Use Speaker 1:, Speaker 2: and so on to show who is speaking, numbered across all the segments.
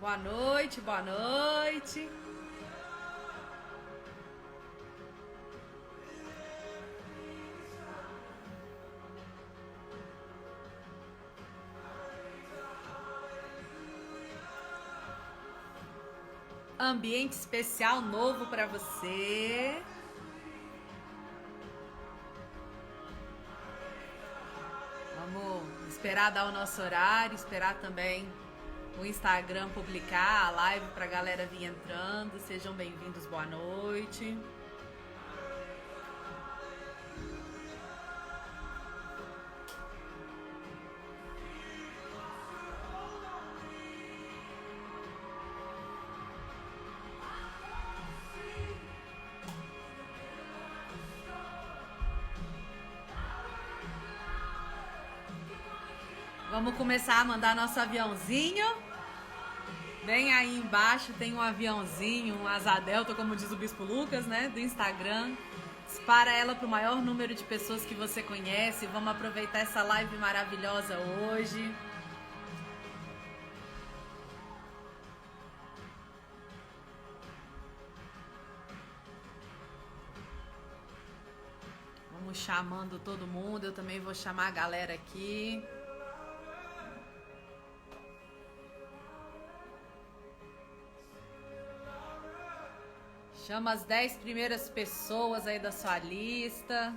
Speaker 1: Boa noite, boa noite. Ambiente especial novo para você. Vamos esperar dar o nosso horário, esperar também o Instagram publicar a live para a galera vir entrando. Sejam bem-vindos, boa noite. Vamos começar a mandar nosso aviãozinho. Bem aí embaixo tem um aviãozinho, um asa delta, como diz o Bispo Lucas, né, do Instagram. Dispara ela para o maior número de pessoas que você conhece. Vamos aproveitar essa live maravilhosa hoje. Vamos chamando todo mundo. Eu também vou chamar a galera aqui. Chama as 10 primeiras pessoas aí da sua lista.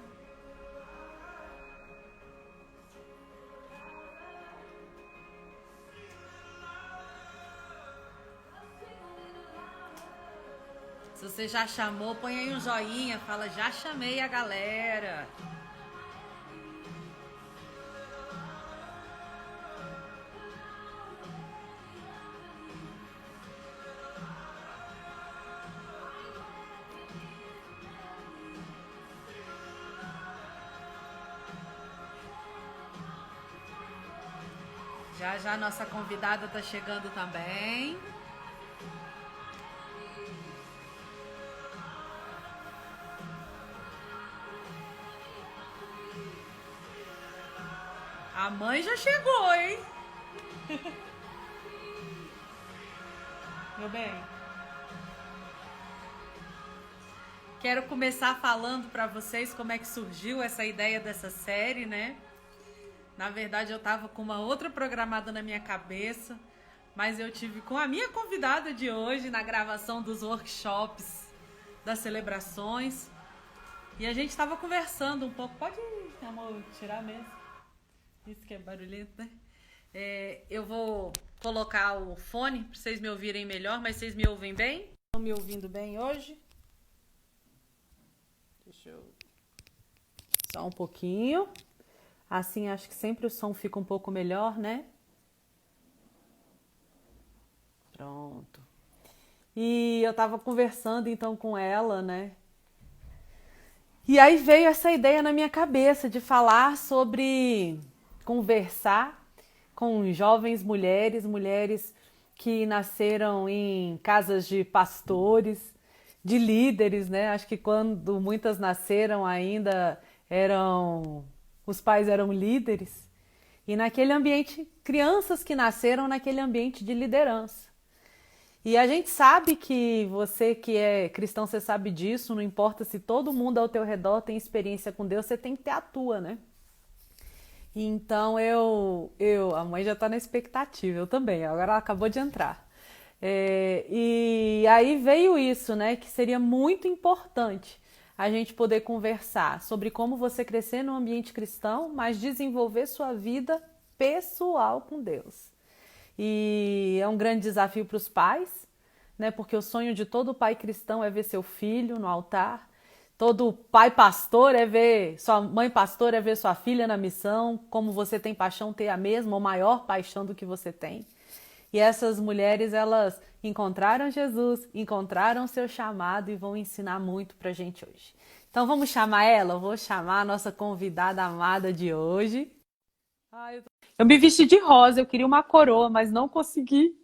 Speaker 1: Se você já chamou, põe aí um joinha, fala, já chamei a galera. Já já nossa convidada tá chegando também. A mãe já chegou, hein? Meu bem. Quero começar falando para vocês como é que surgiu essa ideia dessa série, né? Na verdade, eu tava com uma outra programada na minha cabeça, mas eu tive com a minha convidada de hoje na gravação dos workshops, das celebrações. E a gente tava conversando um pouco. Pode, amor, tirar mesmo. Isso que é barulhento, né? Eu vou colocar o fone para vocês me ouvirem melhor, mas vocês me ouvem bem? Estão me ouvindo bem hoje? Deixa eu... Só um pouquinho. Assim, acho que sempre o som fica um pouco melhor, né? Pronto. E eu tava conversando, então, com ela, né? E aí veio essa ideia na minha cabeça de falar sobre conversar com jovens mulheres, mulheres que nasceram em casas de pastores, de líderes, né? Acho que quando muitas nasceram ainda os pais eram líderes. E naquele ambiente, crianças que nasceram naquele ambiente de liderança. E a gente sabe que você que é cristão, você sabe disso, não importa se todo mundo ao teu redor tem experiência com Deus, você tem que ter a tua, né? Então a mãe já tá na expectativa, eu também, agora ela acabou de entrar. E aí veio isso, né, que seria muito importante a gente poder conversar sobre como você crescer no ambiente cristão, mas desenvolver sua vida pessoal com Deus. E é um grande desafio para os pais, né? Porque o sonho de todo pai cristão é ver seu filho no altar. Todo pai pastor é ver, sua mãe pastor é ver sua filha na missão. Como você tem paixão, ter a mesma ou maior paixão do que você tem. E essas mulheres, elas encontraram Jesus, encontraram seu chamado e vão ensinar muito pra gente hoje. Então vamos chamar ela? Eu vou chamar a nossa convidada amada de hoje. Eu me vesti de rosa, eu queria uma coroa, mas não consegui.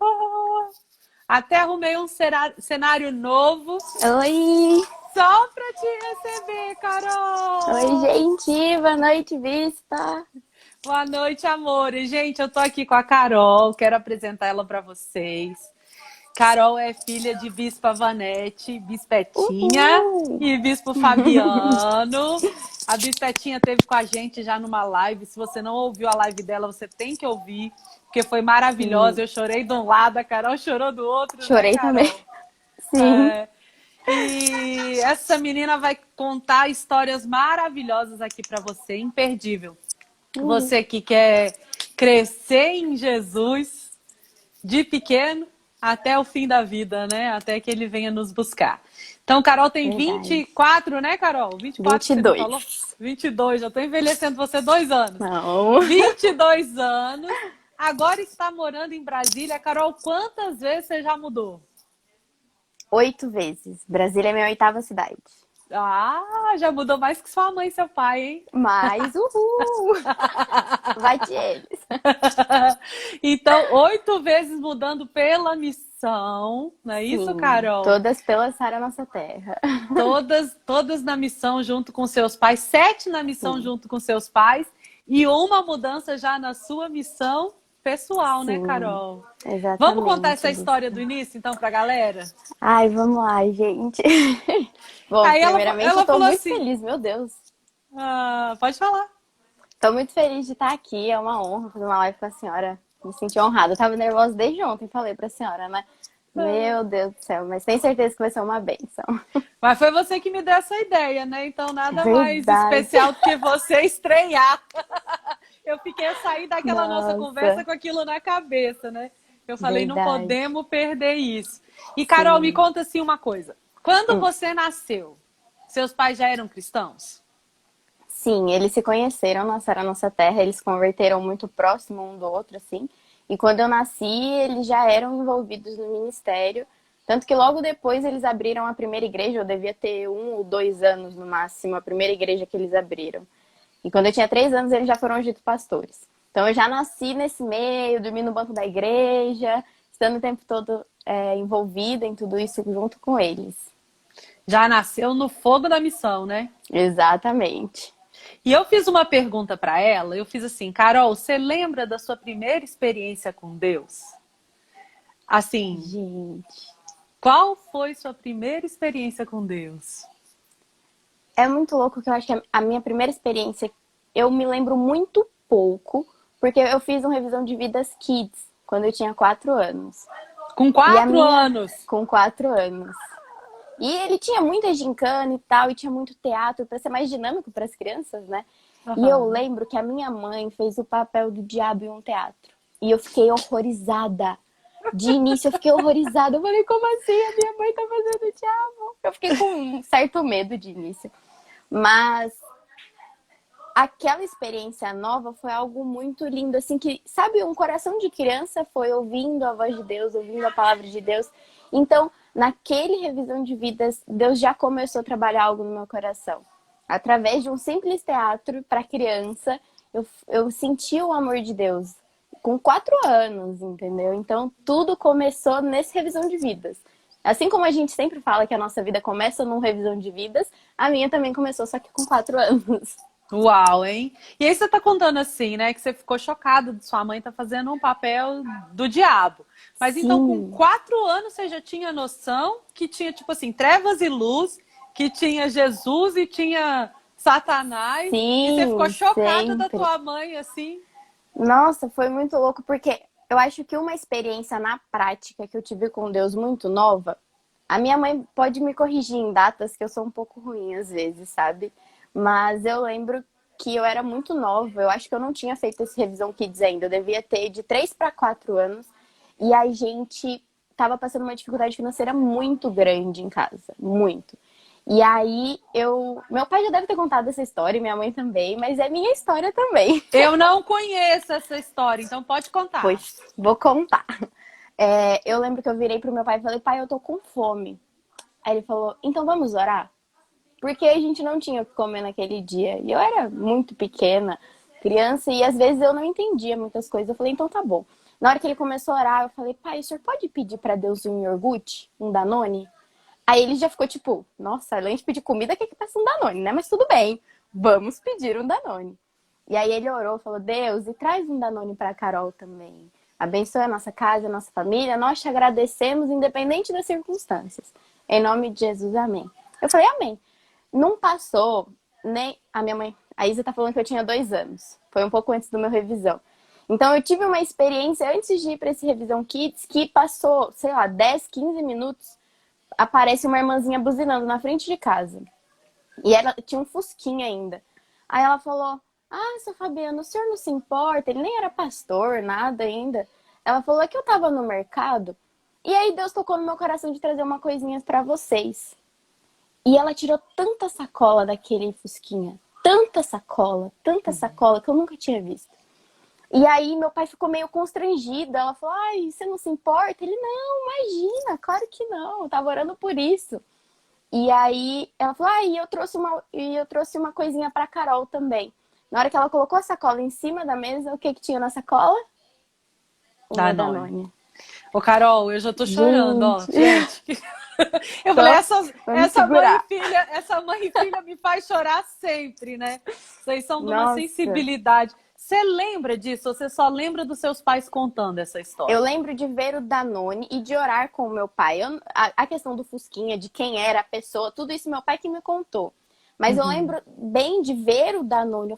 Speaker 1: Até arrumei um cenário novo.
Speaker 2: Oi!
Speaker 1: Só pra te receber, Carol!
Speaker 2: Oi, gente! Boa noite, Bispa!
Speaker 1: Boa noite, amor. E, gente, eu tô aqui com a Carol, quero apresentar ela pra vocês. Carol é filha de Bispa Vanete, Bispetinha
Speaker 2: Uhul!
Speaker 1: e Bispo Fabiano. A Bispetinha esteve com a gente já numa live. Se você não ouviu a live dela, você tem que ouvir, porque foi maravilhosa.
Speaker 2: Sim.
Speaker 1: Eu chorei de um lado, a Carol chorou do outro, né,
Speaker 2: Chorei também.
Speaker 1: Carol?
Speaker 2: Sim.
Speaker 1: É, e essa menina vai contar histórias maravilhosas aqui para você, imperdível.
Speaker 2: Uhul.
Speaker 1: Você que quer crescer em Jesus de pequeno até o fim da vida, né? Até que ele venha nos buscar. Então, Carol tem
Speaker 2: Verdade.
Speaker 1: 24, né, Carol? 24 que você me falou?
Speaker 2: 22.
Speaker 1: 22, já tô envelhecendo você 2 anos.
Speaker 2: Não.
Speaker 1: 22 anos. Agora está morando em Brasília. Carol, quantas vezes você já mudou?
Speaker 2: 8 vezes. Brasília é minha 8ª cidade.
Speaker 1: Ah, já mudou mais que sua mãe e seu pai, hein?
Speaker 2: Mas, uhul! Vai de eles.
Speaker 1: Então, 8 vezes mudando pela missão, não é isso,
Speaker 2: Sim,
Speaker 1: Carol?
Speaker 2: todas pela Sara Nossa Terra.
Speaker 1: Todas na missão junto com seus pais, 7 na missão
Speaker 2: Sim,
Speaker 1: junto com seus pais e uma mudança já na sua missão pessoal, né,
Speaker 2: sim,
Speaker 1: Carol? Vamos contar
Speaker 2: exatamente.
Speaker 1: essa história do início, então, pra galera?
Speaker 2: Ai, vamos lá, gente. Bom,
Speaker 1: Aí
Speaker 2: primeiramente eu
Speaker 1: ela
Speaker 2: tô
Speaker 1: falou
Speaker 2: muito
Speaker 1: assim,
Speaker 2: feliz, meu Deus.
Speaker 1: pode falar.
Speaker 2: Tô muito feliz de estar aqui, é uma honra fazer uma live com a senhora. Me senti honrada. Eu tava nervosa desde ontem, falei pra senhora, né? Meu Deus do céu, mas tenho certeza que vai ser uma bênção.
Speaker 1: Mas foi você que me deu essa ideia, né? Então nada mais
Speaker 2: Verdade.
Speaker 1: especial do que você estrear. Eu saí daquela nossa conversa
Speaker 2: Nossa,
Speaker 1: com aquilo na cabeça, né? Eu falei, não
Speaker 2: verdade.
Speaker 1: podemos perder isso. E Carol, me
Speaker 2: Sim.
Speaker 1: conta assim uma coisa. Quando
Speaker 2: Hum.
Speaker 1: você nasceu, seus pais já eram cristãos?
Speaker 2: Sim, eles se conheceram na Sara Nossa Terra, eles se converteram muito próximo um do outro, assim. E quando eu nasci, eles já eram envolvidos no ministério. Tanto que logo depois eles abriram a primeira igreja, eu devia ter 1 ou 2 anos no máximo, a primeira igreja que eles abriram. E quando eu tinha 3 anos, eles já foram ungidos pastores. Então eu já nasci nesse meio, dormi no banco da igreja, estando o tempo todo envolvida em tudo isso junto com eles.
Speaker 1: Já nasceu no fogo da missão, né?
Speaker 2: Exatamente.
Speaker 1: E eu fiz uma pergunta para ela, eu fiz assim, Carol, você lembra da sua primeira experiência com Deus? Assim,
Speaker 2: Gente,
Speaker 1: qual foi sua primeira experiência com Deus?
Speaker 2: é muito louco que eu acho que a minha primeira experiência, eu me lembro muito pouco, porque eu fiz uma revisão de vidas kids quando eu tinha 4 anos.
Speaker 1: Com
Speaker 2: E a
Speaker 1: 4
Speaker 2: minha,
Speaker 1: anos.
Speaker 2: com 4 anos. E ele tinha muita gincana e tal, e tinha muito teatro para ser mais dinâmico para as crianças, né? E eu
Speaker 1: Uhum.
Speaker 2: lembro que a minha mãe fez o papel do diabo em um teatro. E eu fiquei horrorizada. De início eu fiquei horrorizada. Eu falei, como assim? A minha mãe tá fazendo o diabo? Eu fiquei com um certo medo de início. Mas aquela experiência nova foi algo muito lindo, assim, que, sabe, um coração de criança foi ouvindo a voz de Deus, ouvindo a palavra de Deus. Então, naquele revisão de vidas, Deus já começou a trabalhar algo no meu coração. Através de um simples teatro para criança, eu senti o amor de Deus com 4 anos, entendeu? Então, tudo começou nesse revisão de vidas. Assim como a gente sempre fala que a nossa vida começa num revisão de vidas, a minha também começou, só que com 4 anos.
Speaker 1: Uau, hein? E aí você tá contando assim, né? Que você ficou chocada de sua mãe tá fazendo um papel do diabo. Mas então, com
Speaker 2: Sim,
Speaker 1: 4 anos, você já tinha noção que tinha, tipo assim, trevas e luz, que tinha Jesus e tinha Satanás, e você ficou
Speaker 2: sim,
Speaker 1: chocada da
Speaker 2: sempre.
Speaker 1: tua mãe, assim.
Speaker 2: Nossa, foi muito louco, porque eu acho que uma experiência na prática que eu tive com Deus muito nova, a minha mãe pode me corrigir em datas que eu sou um pouco ruim às vezes, sabe? Mas eu lembro que eu era muito nova, eu acho que eu não tinha feito esse revisão kids ainda, eu devia ter de 3 para 4 anos, e a gente tava passando uma dificuldade financeira muito grande em casa, muito. E aí meu pai já deve ter contado essa história, e minha mãe também, mas é minha história também.
Speaker 1: Eu não conheço essa história, então pode contar.
Speaker 2: Pois, vou contar. Eu lembro que eu virei pro meu pai e falei, pai, eu tô com fome. Aí ele falou, então vamos orar? Porque a gente não tinha o que comer naquele dia. E eu era muito pequena, criança, e às vezes eu não entendia muitas coisas. Eu falei, então tá bom. Na hora que ele começou a orar, eu falei, pai, o senhor pode pedir pra Deus um iogurte? Um Danone? Aí ele já ficou tipo, nossa, além de pedir comida, quer que peça um Danone, né? Mas tudo bem, vamos pedir um Danone. E aí ele orou, falou, Deus, e traz um Danone pra Carol também. abençoe a nossa casa, a nossa família. Nós te agradecemos, independente das circunstâncias. Em nome de Jesus, amém. Eu falei, amém. Não passou nem a minha mãe. A Isa tá falando que eu tinha 2 anos. Foi um pouco antes do meu revisão. Então eu tive uma experiência antes de ir para esse Revisão Kids que passou, sei lá, 10, 15 minutos. Aparece uma irmãzinha buzinando na frente de casa. E ela tinha um fusquinha ainda. Aí ela falou, seu Fabiano, o senhor não se importa? Ele nem era pastor, nada ainda. Ela falou, é que eu tava no mercado. E aí Deus tocou no meu coração de trazer uma coisinha pra vocês. E ela tirou tanta sacola daquele fusquinha. Tanta sacola que eu nunca tinha visto. E aí meu pai ficou meio constrangido. Ela falou, ai, você não se importa? Ele, não, imagina, claro que não. Eu tava orando por isso. E aí ela falou, e eu trouxe uma coisinha pra Carol também. Na hora que ela colocou a sacola em cima da mesa, o que que tinha na sacola? Uma
Speaker 1: Danone.
Speaker 2: Danone.
Speaker 1: Ô, Carol, eu já tô chorando, ó.
Speaker 2: Gente,
Speaker 1: Gente, eu falei,
Speaker 2: vou me segurar.
Speaker 1: essa mãe e filha me faz chorar sempre, né? Vocês são de uma
Speaker 2: Nossa.
Speaker 1: sensibilidade. Você lembra disso? Ou você só lembra dos seus pais contando essa história?
Speaker 2: Eu lembro de ver o Danone e de orar com o meu pai. A questão do fusquinha, de quem era a pessoa, tudo isso meu pai que me contou. Mas eu lembro bem de ver o Danone.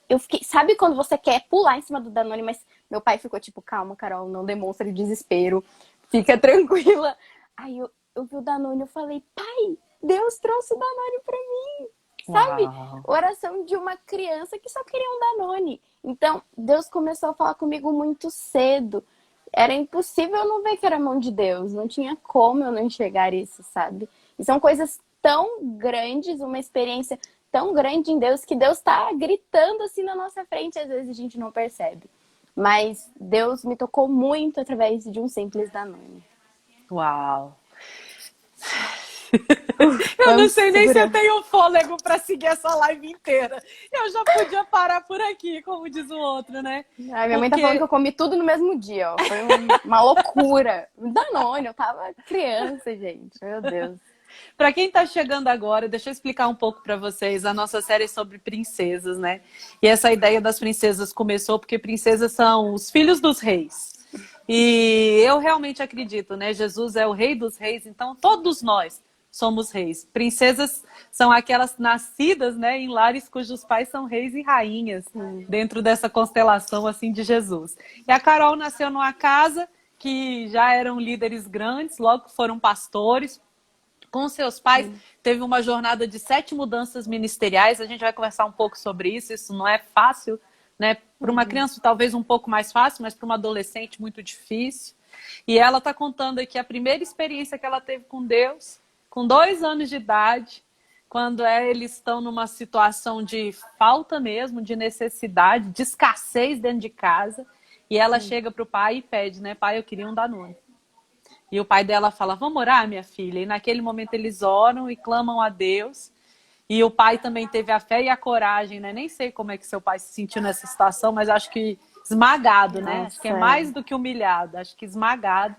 Speaker 2: Eu fiquei, sabe quando você quer pular em cima do Danone, mas meu pai ficou tipo, calma, Carol, não demonstre desespero, fica tranquila. Aí eu vi o Danone, eu falei, pai, Deus trouxe o Danone pra mim. Sabe?
Speaker 1: Uau.
Speaker 2: Oração de uma criança que só queria um Danone. Então, Deus começou a falar comigo muito cedo. Era impossível eu não ver que era a mão de Deus. Não tinha como eu não enxergar isso, sabe? E são coisas tão grandes, uma experiência tão grande em Deus, que Deus tá gritando assim na nossa frente. Às vezes a gente não percebe. Mas Deus me tocou muito através de um simples Danone.
Speaker 1: Uau. Eu não sei nem se eu tenho fôlego para seguir essa live inteira. Eu já podia parar por aqui, como diz o outro, né?
Speaker 2: Minha mãe tá falando que eu comi tudo no mesmo dia, ó. Foi uma loucura. Danone, eu tava criança, gente. Meu Deus.
Speaker 1: Para quem tá chegando agora, deixa eu explicar um pouco para vocês. A nossa série é sobre princesas, né? E essa ideia das princesas começou porque princesas são os filhos dos reis. E eu realmente acredito, né? Jesus é o rei dos reis, então todos nós somos reis. Princesas são aquelas nascidas, né, em lares cujos pais são reis e rainhas, dentro dessa constelação assim de Jesus. E a Carol nasceu numa casa que já eram líderes grandes, logo foram pastores. Com seus pais, teve uma jornada de 7 mudanças ministeriais. A gente vai conversar um pouco sobre isso. Isso não é fácil, né? Para uma criança talvez um pouco mais fácil, mas para uma adolescente muito difícil. E ela está contando aqui a primeira experiência que ela teve com Deus, com 2 anos de idade, quando eles estão numa situação de falta mesmo, de necessidade, de escassez dentro de casa. E ela chega para o pai e pede, né? Pai, eu queria um Danone. E o pai dela fala, vamos orar, minha filha? E naquele momento eles oram e clamam a Deus. E o pai também teve a fé e a coragem, né? Nem sei como é que seu pai se sentiu nessa situação, mas acho que esmagado, né?
Speaker 2: Nossa,
Speaker 1: acho que é mais do que humilhado. Acho que esmagado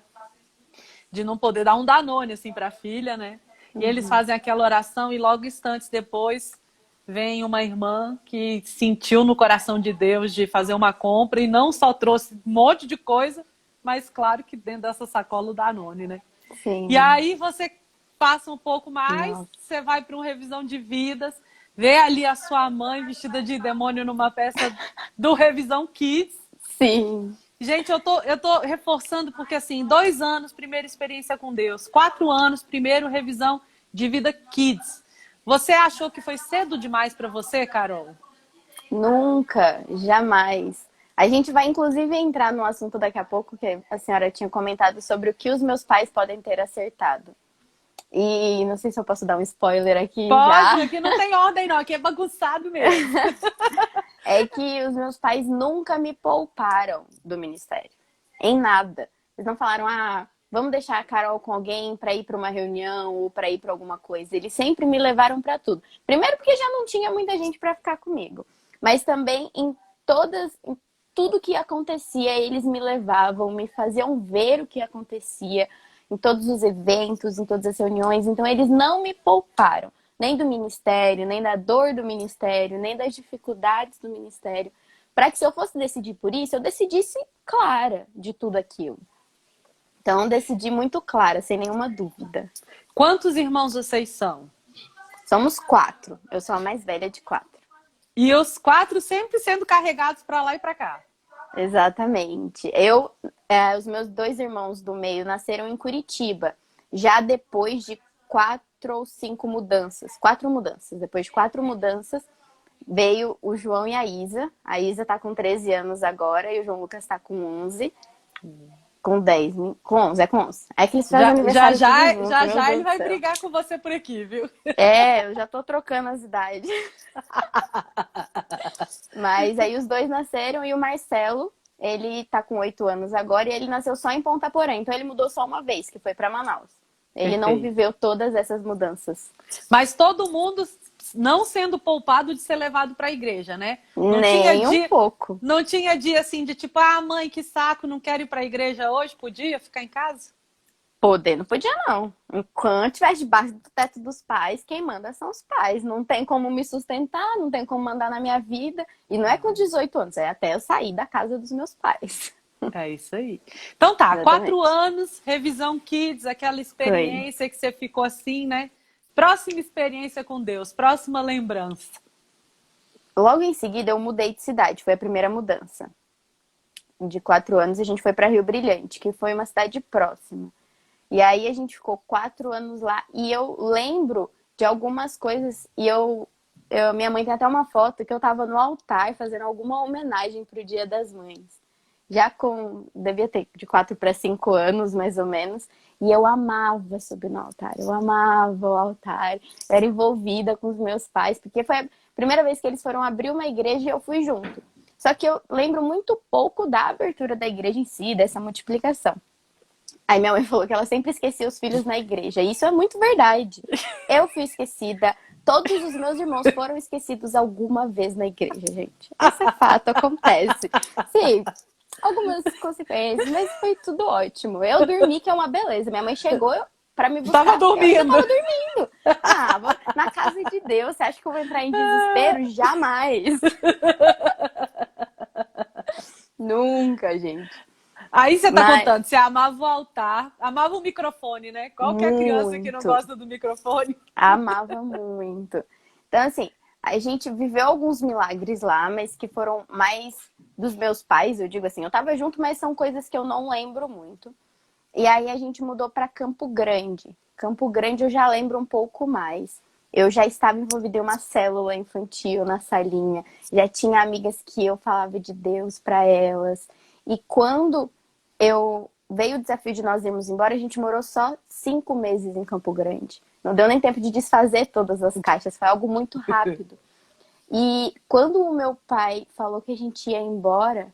Speaker 1: de não poder dar um Danone, assim, para a filha, né? E eles fazem aquela oração e logo instantes depois vem uma irmã que sentiu no coração de Deus de fazer uma compra e não só trouxe um monte de coisa, mas claro que dentro dessa sacola o Danone, né?
Speaker 2: Sim.
Speaker 1: E aí você passa um pouco mais,
Speaker 2: Nossa.
Speaker 1: você vai para uma revisão de vidas, vê ali a sua mãe vestida de demônio numa peça do Revisão Kids.
Speaker 2: Sim.
Speaker 1: Gente, eu tô reforçando porque assim, 2 anos, primeira experiência com Deus. 4 anos, primeiro revisão de vida Kids. Você achou que foi cedo demais para você, Carol?
Speaker 2: Nunca, jamais. A gente vai, inclusive, entrar no assunto daqui a pouco, que a senhora tinha comentado sobre o que os meus pais podem ter acertado. E não sei se eu posso dar um spoiler aqui
Speaker 1: Pode,
Speaker 2: já.
Speaker 1: aqui não tem ordem não, aqui é bagunçado mesmo.
Speaker 2: É que os meus pais nunca me pouparam do ministério. Em nada. Eles não falaram, vamos deixar a Carol com alguém para ir para uma reunião ou para ir para alguma coisa. Eles sempre me levaram para tudo. Primeiro porque já não tinha muita gente para ficar comigo. Mas também em tudo que acontecia, eles me levavam, me faziam ver o que acontecia em todos os eventos, em todas as reuniões. Então, eles não me pouparam, nem do ministério, nem da dor do ministério, nem das dificuldades do ministério. para que se eu fosse decidir por isso, eu decidisse clara de tudo aquilo. Então, eu decidi muito clara, sem nenhuma dúvida.
Speaker 1: Quantos irmãos vocês são?
Speaker 2: Somos 4. Eu sou a mais velha de 4.
Speaker 1: E os 4 sempre sendo carregados para lá e para cá.
Speaker 2: Exatamente. Os meus 2 irmãos do meio nasceram em Curitiba, já depois de 4 ou 5 mudanças. 4 mudanças. Depois de 4 mudanças, veio o João e a Isa. A Isa tá com 13 anos agora e o João Lucas tá com 11. Com 10, com 11, é com 11. É que eles fazem aniversário tudo junto,
Speaker 1: já ele
Speaker 2: Deus
Speaker 1: vai
Speaker 2: do céu.
Speaker 1: brigar com você por aqui, viu?
Speaker 2: Eu já tô trocando as idades. Mas aí os 2 nasceram e o Marcelo, ele tá com 8 anos agora e ele nasceu só em Ponta Porã. Então ele mudou só uma vez, que foi pra Manaus. Ele não viveu todas essas mudanças.
Speaker 1: Mas todo mundo não sendo poupado de ser levado para a igreja, né? Não
Speaker 2: Nem
Speaker 1: tinha
Speaker 2: um
Speaker 1: dia,
Speaker 2: pouco.
Speaker 1: Não tinha dia assim de tipo, mãe, que saco, não quero ir para a igreja hoje, podia ficar em casa?
Speaker 2: Poder não podia, não. Enquanto estiver debaixo do teto dos pais, quem manda são os pais. Não tem como me sustentar, não tem como mandar na minha vida. E não é com 18 anos, é até eu sair da casa dos meus pais.
Speaker 1: É isso aí. Então tá,
Speaker 2: Exatamente.
Speaker 1: 4 anos, revisão Kids, aquela experiência que você ficou assim, né? Próxima experiência com Deus, próxima lembrança.
Speaker 2: Logo em seguida eu mudei de cidade, foi a primeira mudança. De 4 anos a gente foi para Rio Brilhante, que foi uma cidade próxima. E aí a gente ficou 4 anos lá e eu lembro de algumas coisas e minha mãe tem até uma foto que eu tava no altar fazendo alguma homenagem pro Dia das Mães. Devia ter de 4 para 5 anos, mais ou menos. E eu amava subir no altar. Eu amava o altar. Eu era envolvida com os meus pais, porque foi a primeira vez que eles foram abrir uma igreja e eu fui junto. Só que eu lembro muito pouco da abertura da igreja em si, dessa multiplicação. Aí minha mãe falou que ela sempre esquecia os filhos na igreja. E isso é muito verdade. Eu fui esquecida. Todos os meus irmãos foram esquecidos alguma vez na igreja, gente. Isso é fato, acontece. Sim. Algumas consequências, mas foi tudo ótimo. Eu dormi, que é uma beleza. Minha mãe chegou pra me buscar.
Speaker 1: Tava dormindo.
Speaker 2: Eu tava dormindo. Na casa de Deus, você acha que eu vou entrar em desespero? Jamais. Nunca, gente.
Speaker 1: Aí você tá contando, você amava o altar, amava o microfone, né? Qualquer criança que não gosta do microfone.
Speaker 2: Amava muito. Então, assim, a gente viveu alguns milagres lá, mas que foram mais dos meus pais, eu digo assim. Eu tava junto, mas são coisas que eu não lembro muito. E aí a gente mudou para Campo Grande. Campo Grande eu já lembro um pouco mais. Eu já estava envolvida em uma célula infantil na salinha. Já tinha amigas que eu falava de Deus para elas. E quando veio o desafio de nós irmos embora, a gente morou só 5 meses em Campo Grande. Não deu nem tempo de desfazer todas as caixas. Foi algo muito rápido. E quando o meu pai falou que a gente ia embora,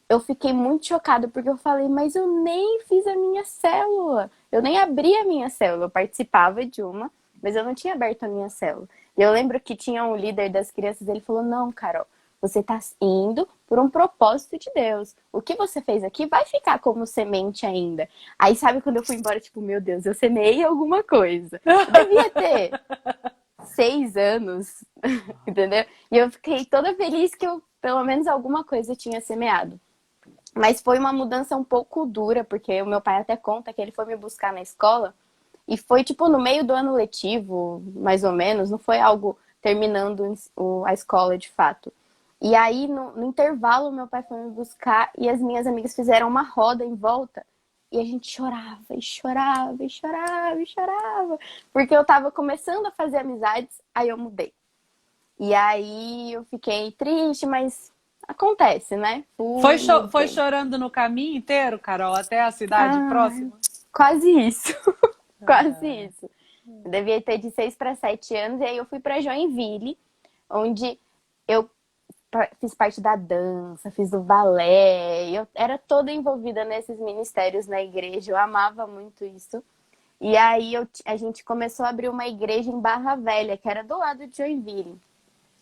Speaker 2: eu fiquei muito chocada, porque eu falei, mas eu nem fiz a minha célula. Eu nem abri a minha célula. Eu participava de uma, mas eu não tinha aberto a minha célula. E eu lembro que tinha um líder das crianças, ele falou, não, Carol, você está indo por um propósito de Deus. O que você fez aqui vai ficar como semente ainda. Aí sabe quando eu fui embora, tipo, meu Deus, eu semeei alguma coisa. Eu devia ter 6 anos, entendeu? E eu fiquei toda feliz que eu, pelo menos alguma coisa, tinha semeado. Mas foi uma mudança um pouco dura, porque o meu pai até conta que ele foi me buscar na escola e foi, tipo, no meio do ano letivo, mais ou menos. Não foi algo terminando a escola, de fato. E aí, no intervalo, meu pai foi me buscar e as minhas amigas fizeram uma roda em volta. E a gente chorava, e chorava, e chorava, e chorava. Porque eu tava começando a fazer amizades, aí eu mudei. E aí eu fiquei triste, mas acontece, né?
Speaker 1: Foi chorando no caminho inteiro, Carol, até a cidade próxima?
Speaker 2: Quase isso. Quase isso. Eu devia ter de 6 para 7 anos, e aí eu fui para Joinville, onde eu fiz parte da dança, fiz do balé, eu era toda envolvida nesses ministérios na igreja, eu amava muito isso. E aí a gente começou a abrir uma igreja em Barra Velha, que era do lado de Joinville.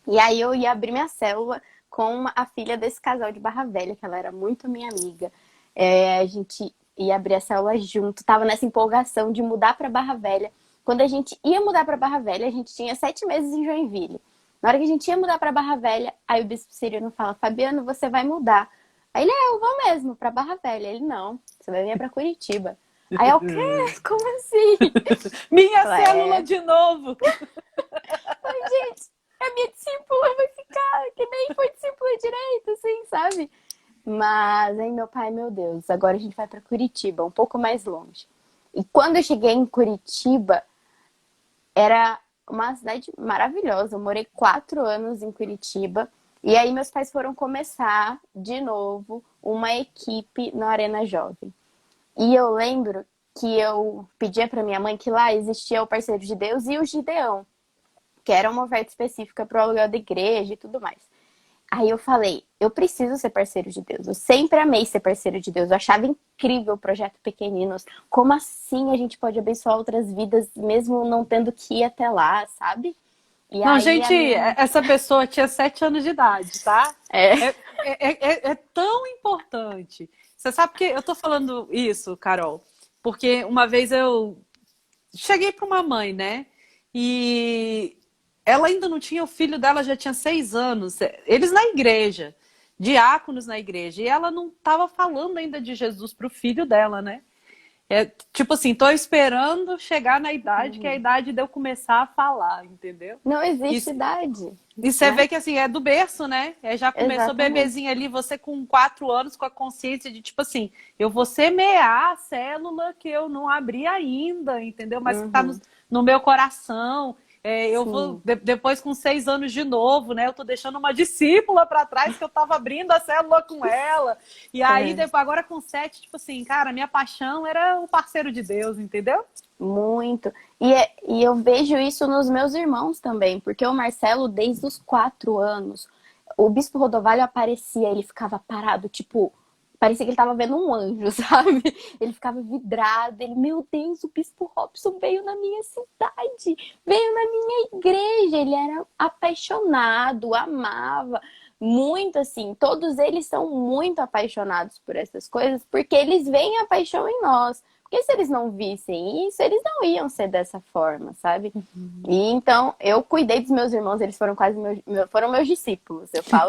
Speaker 2: E aí eu ia abrir minha célula com a filha desse casal de Barra Velha, que ela era muito minha amiga. A gente ia abrir a célula junto, tava nessa empolgação de mudar para Barra Velha. Quando a gente ia mudar para Barra Velha, a gente tinha 7 meses em Joinville. Na hora que a gente ia mudar pra Barra Velha, aí o bispo Cirino fala, Fabiano, você vai mudar. Aí ele, eu vou mesmo, pra Barra Velha. Ele, não, você vai vir pra Curitiba. Aí eu, o quê? Como assim?
Speaker 1: Minha
Speaker 2: Ela,
Speaker 1: célula de novo.
Speaker 2: Falei, gente, a minha discípula vai ficar que nem foi discípula direito, assim, sabe? Mas aí meu pai, meu Deus, agora a gente vai pra Curitiba, um pouco mais longe. E quando eu cheguei em Curitiba, era uma cidade maravilhosa. Eu morei 4 anos em Curitiba. E aí meus pais foram começar de novo uma equipe no Arena Jovem. E eu lembro que eu pedia para minha mãe que lá existia o Parceiro de Deus e o Gideão, que era uma oferta específica para o aluguel da igreja e tudo mais. Aí eu falei, eu preciso ser parceiro de Deus. Eu sempre amei ser parceiro de Deus. Eu achava incrível o projeto Pequeninos. Como assim a gente pode abençoar outras vidas mesmo não tendo que ir até lá, sabe? E
Speaker 1: Não,
Speaker 2: aí a
Speaker 1: gente,
Speaker 2: minha...
Speaker 1: essa pessoa tinha 7 anos de idade, tá?
Speaker 2: É.
Speaker 1: É tão importante. Você sabe que eu tô falando isso, Carol, porque uma vez eu cheguei para uma mãe, né? E ela ainda não tinha, o filho dela já tinha 6 anos. Eles na igreja, diáconos na igreja. E ela não estava falando ainda de Jesus para o filho dela, né? Tipo assim, tô esperando chegar na idade, que é a idade de eu começar a falar, entendeu?
Speaker 2: Não existe
Speaker 1: Isso,
Speaker 2: idade,
Speaker 1: e você
Speaker 2: né?
Speaker 1: vê que assim, é do berço, né? Já começou
Speaker 2: Exatamente.
Speaker 1: bebezinho ali, você com 4 anos, com a consciência de tipo assim, eu vou semear a célula que eu não abri ainda, entendeu? Mas que tá
Speaker 2: Uhum.
Speaker 1: no meu coração. Eu vou
Speaker 2: Sim.
Speaker 1: depois com 6 anos de novo, né? Eu tô deixando uma discípula para trás que eu tava abrindo a célula com ela. E aí,
Speaker 2: É.
Speaker 1: depois, agora com 7, tipo assim, cara, minha paixão era o parceiro de Deus, entendeu?
Speaker 2: Muito. E eu vejo isso nos meus irmãos também, porque o Marcelo, desde os 4 anos, o Bispo Rodovalho aparecia, ele ficava parado, tipo, parecia que ele tava vendo um anjo, sabe? Ele ficava vidrado, ele, meu Deus, o Bispo Robson veio na minha cidade, veio na minha igreja, ele era apaixonado, amava. Muito assim, todos eles são muito apaixonados por essas coisas, porque eles veem a paixão em nós. Porque se eles não vissem isso, eles não iam ser dessa forma, sabe? E então eu cuidei dos meus irmãos, eles foram quase foram meus discípulos. Eu falo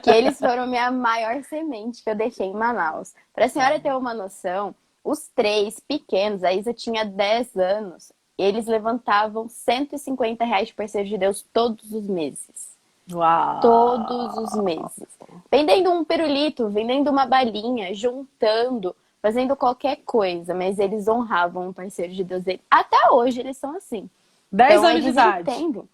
Speaker 2: que eles foram minha maior semente que eu deixei em Manaus. Para a senhora ter uma noção, os três pequenos, a Isa tinha 10 anos, eles levantavam R$ 150 de parceiro de Deus todos os meses. Todos os
Speaker 1: Uau!
Speaker 2: meses. Vendendo um pirulito, vendendo uma balinha, juntando, fazendo qualquer coisa, mas eles honravam o parceiro de Deus dele. Até hoje eles são assim.
Speaker 1: 10
Speaker 2: Então
Speaker 1: anos de
Speaker 2: eles
Speaker 1: idade.
Speaker 2: entendem.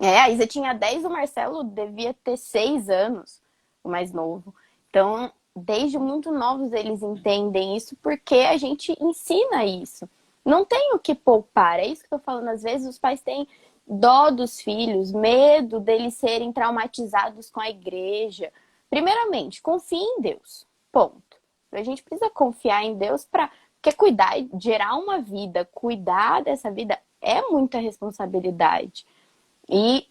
Speaker 2: A Isa tinha 10, o Marcelo devia ter 6 anos, o mais novo. Então, desde muito novos eles entendem isso porque a gente ensina isso. Não tem o que poupar, é isso que eu tô falando. Às vezes os pais têm dó dos filhos, medo deles serem traumatizados com a igreja. Primeiramente, confie em Deus. Ponto. A gente precisa confiar em Deus para porque cuidar, gerar uma vida, cuidar dessa vida é muita responsabilidade. E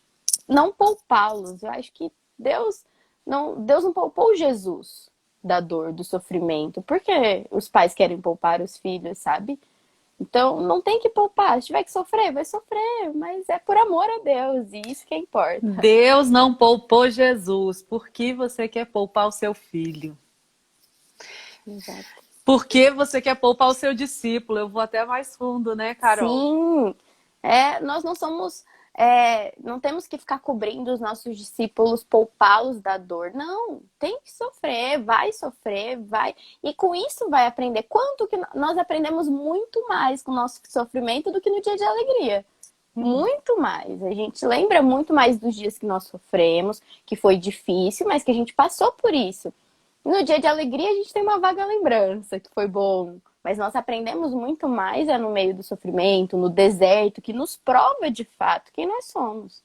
Speaker 2: não poupá-los. Eu acho que Deus não poupou Jesus da dor, do sofrimento. Porque os pais querem poupar os filhos, sabe? Então, não tem que poupar. Se tiver que sofrer, vai sofrer. Mas é por amor a Deus. E isso que importa.
Speaker 1: Deus não poupou Jesus. Por que você quer poupar o seu filho?
Speaker 2: Exato.
Speaker 1: Por que você quer poupar o seu discípulo? Eu vou até mais fundo, né, Carol?
Speaker 2: Sim. Nós não somos... não temos que ficar cobrindo os nossos discípulos, poupá-los da dor. Não, tem que sofrer, vai. E com isso vai aprender. Quanto que nós aprendemos muito mais com o nosso sofrimento do que no dia de alegria. Muito mais. A gente lembra muito mais dos dias que nós sofremos, que foi difícil, mas que a gente passou por isso. E no dia de alegria a gente tem uma vaga lembrança, que foi bom. Mas nós aprendemos muito mais no meio do sofrimento, no deserto, que nos prova de fato quem nós somos.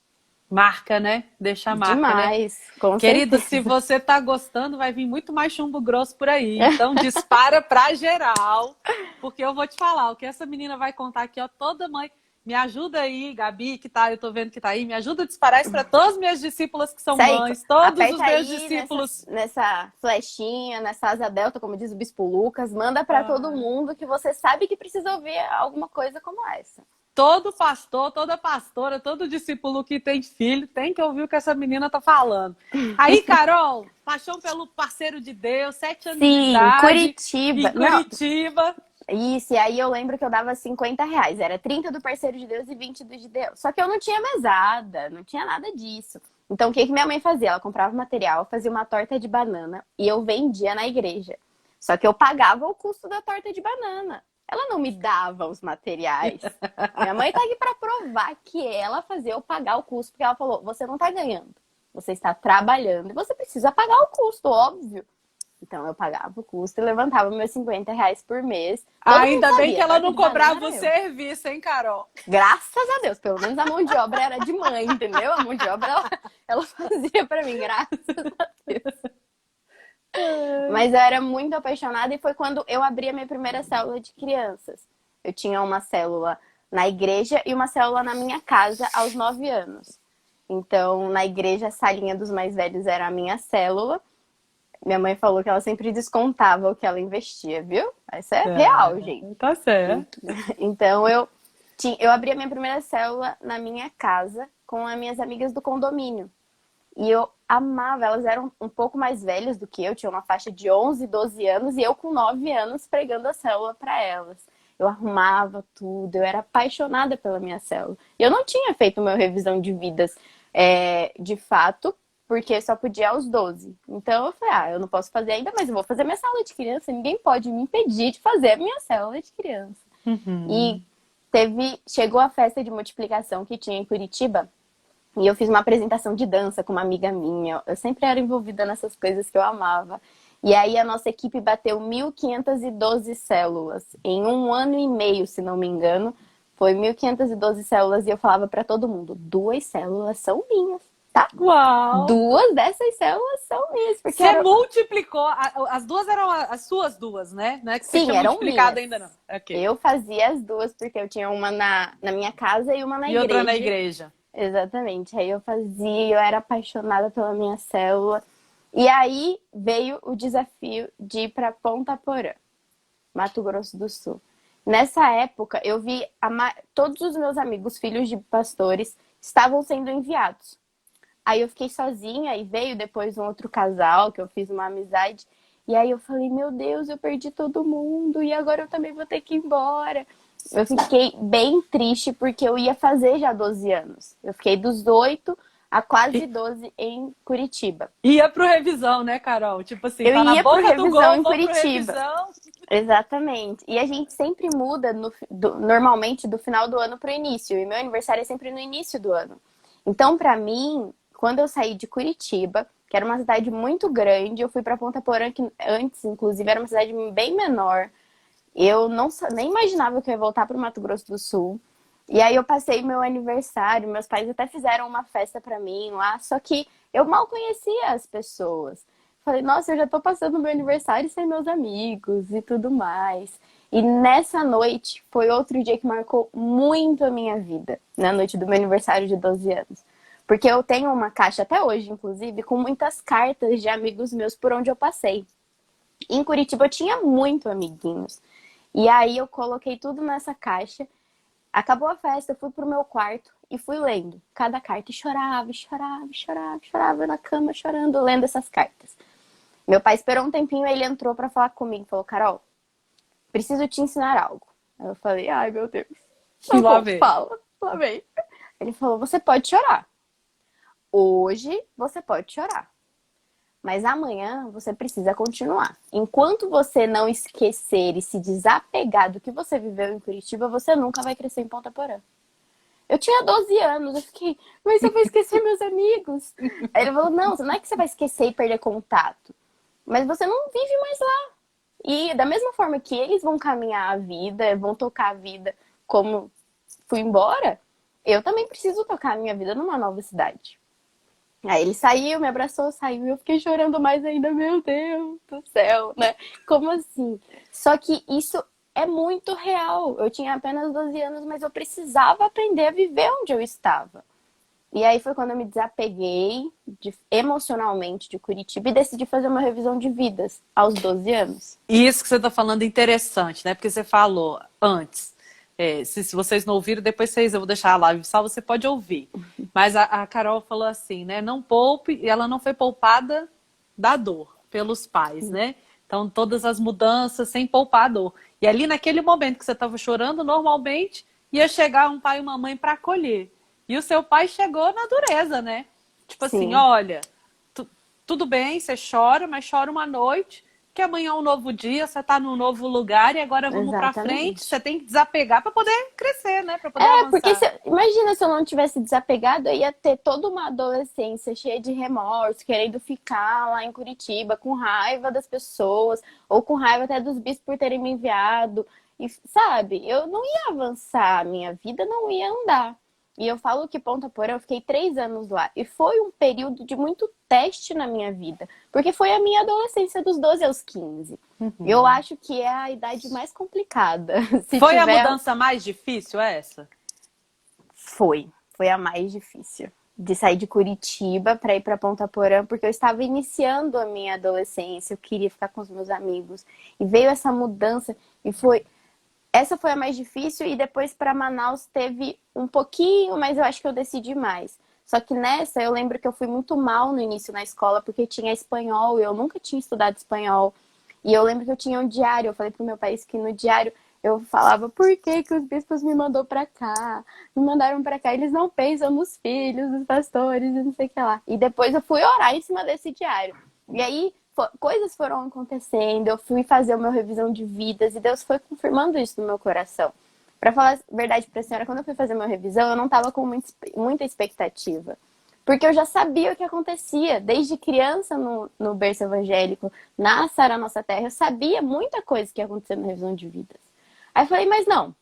Speaker 1: Marca, né? Deixa a marca, né?
Speaker 2: Demais, com
Speaker 1: Querido,
Speaker 2: certeza.
Speaker 1: se você tá gostando, vai vir muito mais chumbo grosso por aí. Então dispara pra geral, porque eu vou te falar, o que essa menina vai contar aqui, ó, toda mãe. Me ajuda aí, Gabi, que tá, eu tô vendo que tá aí. Me ajuda a disparar isso para todas as minhas discípulas que são
Speaker 2: Isso aí,
Speaker 1: mães, todos os
Speaker 2: aperta
Speaker 1: meus
Speaker 2: aí
Speaker 1: discípulos.
Speaker 2: nessa flechinha, nessa asa delta, como diz o Bispo Lucas, manda para todo mundo que você sabe que precisa ouvir alguma coisa como essa.
Speaker 1: todo pastor, toda pastora, todo discípulo que tem filho tem que ouvir o que essa menina tá falando. Aí, Carol, paixão pelo parceiro de Deus, 7 anos de
Speaker 2: Sim,
Speaker 1: idade,
Speaker 2: Curitiba.
Speaker 1: em
Speaker 2: Não,
Speaker 1: Curitiba.
Speaker 2: isso, e aí eu lembro que eu dava R$ 50. Era 30 do parceiro de Deus e 20 do de Deus. Só que eu não tinha mesada, não tinha nada disso. Então o que que minha mãe fazia? Ela comprava material, fazia uma torta de banana e eu vendia na igreja. Só que eu pagava o custo da torta de banana. Ela não me dava os materiais. Minha mãe tá aqui para provar que ela fazia eu pagar o custo, porque ela falou: você não tá ganhando, você está trabalhando e você precisa pagar o custo, óbvio. Então eu pagava o custo e levantava meus R$ 50 por mês. Todo mundo
Speaker 1: Ainda bem
Speaker 2: sabia,
Speaker 1: que
Speaker 2: a
Speaker 1: ela
Speaker 2: torta
Speaker 1: não
Speaker 2: de banana
Speaker 1: cobrava
Speaker 2: era
Speaker 1: o
Speaker 2: eu.
Speaker 1: serviço, hein, Carol?
Speaker 2: Graças a Deus, pelo menos a mão de obra era de mãe, entendeu? A mão de obra ela fazia pra mim, graças a Deus. Mas eu era muito apaixonada e foi quando eu abri a minha primeira célula de crianças. Eu tinha uma célula na igreja e uma célula na minha casa aos 9 anos. Então, na igreja, a salinha dos mais velhos era a minha célula. Minha mãe falou que ela sempre descontava o que ela investia, viu? Isso é real, gente.
Speaker 1: Tá certo.
Speaker 2: Então, eu abri a minha primeira célula na minha casa com as minhas amigas do condomínio. E eu amava, elas eram um pouco mais velhas do que eu, tinha uma faixa de 11, 12 anos, e eu com 9 anos pregando a célula para elas. Eu arrumava tudo, eu era apaixonada pela minha célula. E eu não tinha feito meu revisão de vidas de fato, porque só podia aos 12. Então eu falei, eu não posso fazer ainda, mas eu vou fazer minha célula de criança, ninguém pode me impedir de fazer a minha célula de criança. E chegou a festa de multiplicação que tinha em Curitiba, e eu fiz uma apresentação de dança com uma amiga minha. Eu sempre era envolvida nessas coisas que eu amava. E aí a nossa equipe bateu 1.512 células. Em 1 ano e meio, se não me engano, foi 1.512 células. E eu falava para todo mundo: 2 células são minhas, tá?
Speaker 1: Uau!
Speaker 2: 2 dessas células são minhas. Porque
Speaker 1: Você multiplicou, as duas eram as suas duas, né? Não é que você
Speaker 2: Sim,
Speaker 1: tinha
Speaker 2: eram
Speaker 1: multiplicado
Speaker 2: minhas.
Speaker 1: ainda não. Ok.
Speaker 2: Eu fazia as duas, porque eu tinha uma na minha casa e uma na
Speaker 1: E outra na
Speaker 2: igreja.
Speaker 1: igreja.
Speaker 2: Exatamente. Aí eu fazia, eu era apaixonada pela minha célula. E aí veio o desafio de ir para Ponta Porã, Mato Grosso do Sul. Nessa época, eu vi todos os meus amigos, filhos de pastores, estavam sendo enviados. Aí eu fiquei sozinha e veio depois um outro casal que eu fiz uma amizade. E aí eu falei, meu Deus, eu perdi todo mundo e agora eu também vou ter que ir embora. Eu fiquei bem triste porque eu ia fazer já 12 anos. Eu fiquei dos 8 a quase 12 em Curitiba.
Speaker 1: Ia pro revisão, né, Carol? Tipo assim,
Speaker 2: Eu
Speaker 1: tá na
Speaker 2: ia pro
Speaker 1: boca do
Speaker 2: revisão
Speaker 1: gol,
Speaker 2: em
Speaker 1: vou pro
Speaker 2: Curitiba.
Speaker 1: revisão.
Speaker 2: Exatamente. E a gente sempre muda normalmente do final do ano pro início. E meu aniversário é sempre no início do ano. Então, pra mim, quando eu saí de Curitiba, que era uma cidade muito grande, eu fui pra Ponta Porã, que antes, inclusive, era uma cidade bem menor. Eu nem imaginava que eu ia voltar pro Mato Grosso do Sul. E aí eu passei meu aniversário, meus pais até fizeram uma festa pra mim lá, só que eu mal conhecia as pessoas. Falei, nossa, eu já tô passando meu aniversário sem meus amigos e tudo mais. E nessa noite foi outro dia que marcou muito a minha vida, na noite do meu aniversário de 12 anos. Porque eu tenho uma caixa até hoje, inclusive, com muitas cartas de amigos meus por onde eu passei. Em Curitiba eu tinha muito amiguinhos. E aí eu coloquei tudo nessa caixa. Acabou a festa, eu fui pro meu quarto e fui lendo cada carta. E chorava, chorava, chorava, chorava na cama, chorando, lendo essas cartas. Meu pai esperou um tempinho, ele entrou pra falar comigo. Falou, Carol, preciso te ensinar algo. Aí eu falei, ai meu Deus. Tá
Speaker 1: Lá
Speaker 2: bom,
Speaker 1: vem.
Speaker 2: fala, lá vem. Ele falou, você pode chorar. Hoje você pode chorar. Mas amanhã você precisa continuar. Enquanto você não esquecer e se desapegar do que você viveu em Curitiba, você nunca vai crescer em Ponta Porã. Eu tinha 12 anos, eu fiquei, mas eu vou esquecer meus amigos. Aí ele falou, não é que você vai esquecer e perder contato, mas você não vive mais lá. E da mesma forma que eles vão caminhar a vida, vão tocar a vida como fui embora, eu também preciso tocar a minha vida numa nova cidade. Aí ele saiu, me abraçou, saiu, e eu fiquei chorando mais ainda, meu Deus do céu, né? Como assim? Só que isso é muito real. Eu tinha apenas 12 anos, mas eu precisava aprender a viver onde eu estava. E aí foi quando eu me desapeguei emocionalmente de Curitiba e decidi fazer uma revisão de vidas aos 12 anos.
Speaker 1: E isso que você está falando é interessante, né? Porque você falou antes. Se vocês não ouviram, depois eu vou deixar a live salva, você pode ouvir. Mas a Carol falou assim, né? Não poupe, e ela não foi poupada da dor pelos pais, né? Então, todas as mudanças sem poupar a dor. E ali, naquele momento que você estava chorando, normalmente ia chegar um pai e uma mãe para acolher. E o seu pai chegou na dureza, né? Tipo assim,
Speaker 2: Sim,
Speaker 1: olha, tudo bem, você chora, mas chora uma noite, que amanhã é um novo dia, você está num novo lugar e agora vamos para frente.
Speaker 2: exatamente.
Speaker 1: Você tem que desapegar para poder crescer, né? Para poder avançar.
Speaker 2: Imagina se eu não tivesse desapegado, eu ia ter toda uma adolescência cheia de remorso, querendo ficar lá em Curitiba, com raiva das pessoas, ou com raiva até dos bispos por terem me enviado. E, sabe, eu não ia avançar, a minha vida não ia andar. E eu falo que Ponta Porã, eu fiquei 3 anos lá. E foi um período de muito teste na minha vida. Porque foi a minha adolescência dos 12 aos 15. Eu acho que é a idade mais complicada. Se
Speaker 1: Foi a
Speaker 2: tiver
Speaker 1: mudança mais difícil essa?
Speaker 2: Foi a mais difícil. De sair de Curitiba para ir para Ponta Porã, porque eu estava iniciando a minha adolescência, eu queria ficar com os meus amigos. E veio essa mudança e essa foi a mais difícil e depois para Manaus teve um pouquinho, mas eu acho que eu decidi mais. Só que nessa eu lembro que eu fui muito mal no início na escola porque tinha espanhol, e eu nunca tinha estudado espanhol. E eu lembro que eu tinha um diário, eu falei pro meu pai que no diário eu falava, por que que os bispos me mandou pra cá? Me mandaram pra cá, eles não pensam nos filhos dos pastores e não sei o que lá. E depois eu fui orar em cima desse diário. E aí coisas foram acontecendo, eu fui fazer o meu revisão de vidas e Deus foi confirmando isso no meu coração. Pra falar a verdade pra senhora, quando eu fui fazer meu revisão, eu não tava com muita expectativa. Porque eu já sabia o que acontecia. Desde criança no berço evangélico, na Sara Nossa Terra, eu sabia muita coisa que ia acontecer na revisão de vidas. Aí eu falei, mas não,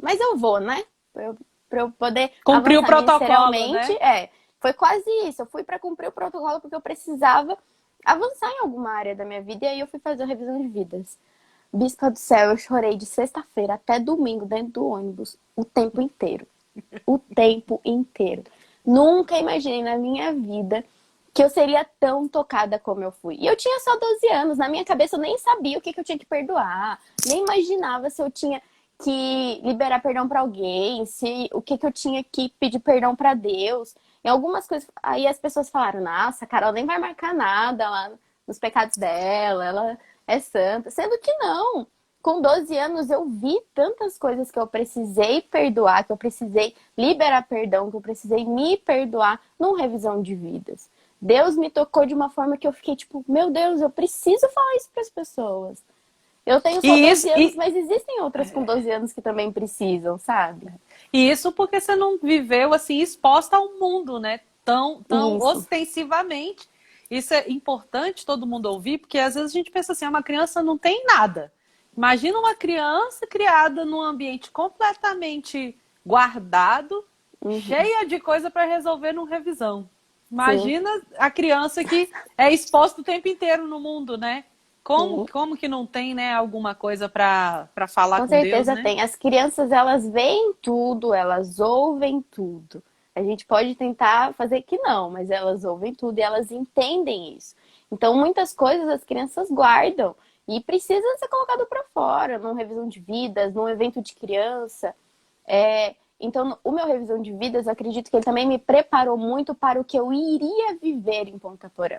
Speaker 2: mas eu vou, né? Pra eu poder
Speaker 1: Cumpriu o
Speaker 2: avançar
Speaker 1: protocolo,
Speaker 2: ministerialmente.
Speaker 1: né?
Speaker 2: Foi quase isso. Eu fui para cumprir o protocolo porque eu precisava avançar em alguma área da minha vida. E aí eu fui fazer a revisão de vidas. Bispa do céu, eu chorei de sexta-feira até domingo dentro do ônibus o tempo inteiro. O tempo inteiro. Nunca imaginei na minha vida que eu seria tão tocada como eu fui. E eu tinha só 12 anos, na minha cabeça eu nem sabia o que eu tinha que perdoar, nem imaginava se eu tinha que liberar perdão para alguém, se o que eu tinha que pedir perdão para Deus. Em algumas coisas, aí as pessoas falaram: "Nossa, a Carol nem vai marcar nada lá nos pecados dela, ela é santa", sendo que não. Com 12 anos eu vi tantas coisas que eu precisei perdoar, que eu precisei liberar perdão, que eu precisei me perdoar num revisão de vidas. Deus me tocou de uma forma que eu fiquei tipo, meu Deus, eu preciso falar isso para as pessoas. Eu tenho só
Speaker 1: E
Speaker 2: 12
Speaker 1: isso,
Speaker 2: anos, mas existem outras com 12 anos que também precisam, sabe?
Speaker 1: e isso porque você não viveu assim exposta ao mundo, né? Tão
Speaker 2: Isso.
Speaker 1: ostensivamente. Isso é importante todo mundo ouvir, porque às vezes a gente pensa assim, uma criança não tem nada. Imagina uma criança criada num ambiente completamente guardado,
Speaker 2: Uhum.
Speaker 1: cheia de coisa para resolver numa revisão.
Speaker 2: Sim,
Speaker 1: Imagina a criança que é exposta o tempo inteiro no mundo, né?
Speaker 2: sim.
Speaker 1: Como que não tem, né, alguma coisa para falar
Speaker 2: Com
Speaker 1: com Deus,
Speaker 2: certeza
Speaker 1: né?
Speaker 2: tem. As crianças, elas veem tudo, elas ouvem tudo. A gente pode tentar fazer que não, mas elas ouvem tudo e elas entendem isso. Então, muitas coisas as crianças guardam e precisa ser colocado para fora, numa revisão de vidas, num evento de criança. Então, o meu revisão de vidas, eu acredito que ele também me preparou muito para o que eu iria viver em Ponta Porã.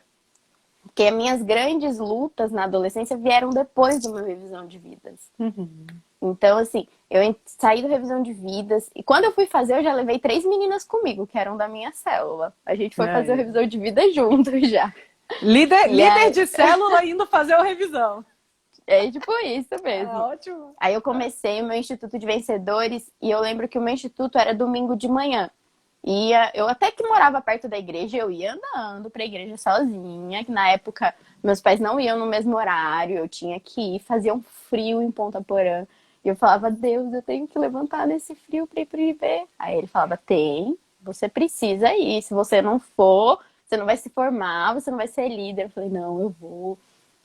Speaker 2: Porque as minhas grandes lutas na adolescência vieram depois do meu revisão de vidas. Então, assim, eu saí da revisão de vidas e quando eu fui fazer, eu já levei 3 meninas comigo, que eram da minha célula. A gente foi fazer a
Speaker 1: É.
Speaker 2: revisão de vida juntos já. E
Speaker 1: Líder
Speaker 2: aí,
Speaker 1: de célula indo fazer a revisão.
Speaker 2: é tipo isso
Speaker 1: É
Speaker 2: mesmo.
Speaker 1: ótimo.
Speaker 2: Aí eu comecei o meu Instituto de Vencedores e eu lembro que o meu instituto era domingo de manhã. Eu até que morava perto da igreja, eu ia andando pra igreja sozinha, que na época meus pais não iam no mesmo horário, eu tinha que ir, fazia um frio em Ponta Porã. E eu falava, Deus, eu tenho que levantar nesse frio pra ir pro IB. Aí ele falava, tem, você precisa ir, se você não for, você não vai se formar, você não vai ser líder. Eu falei, não, eu vou,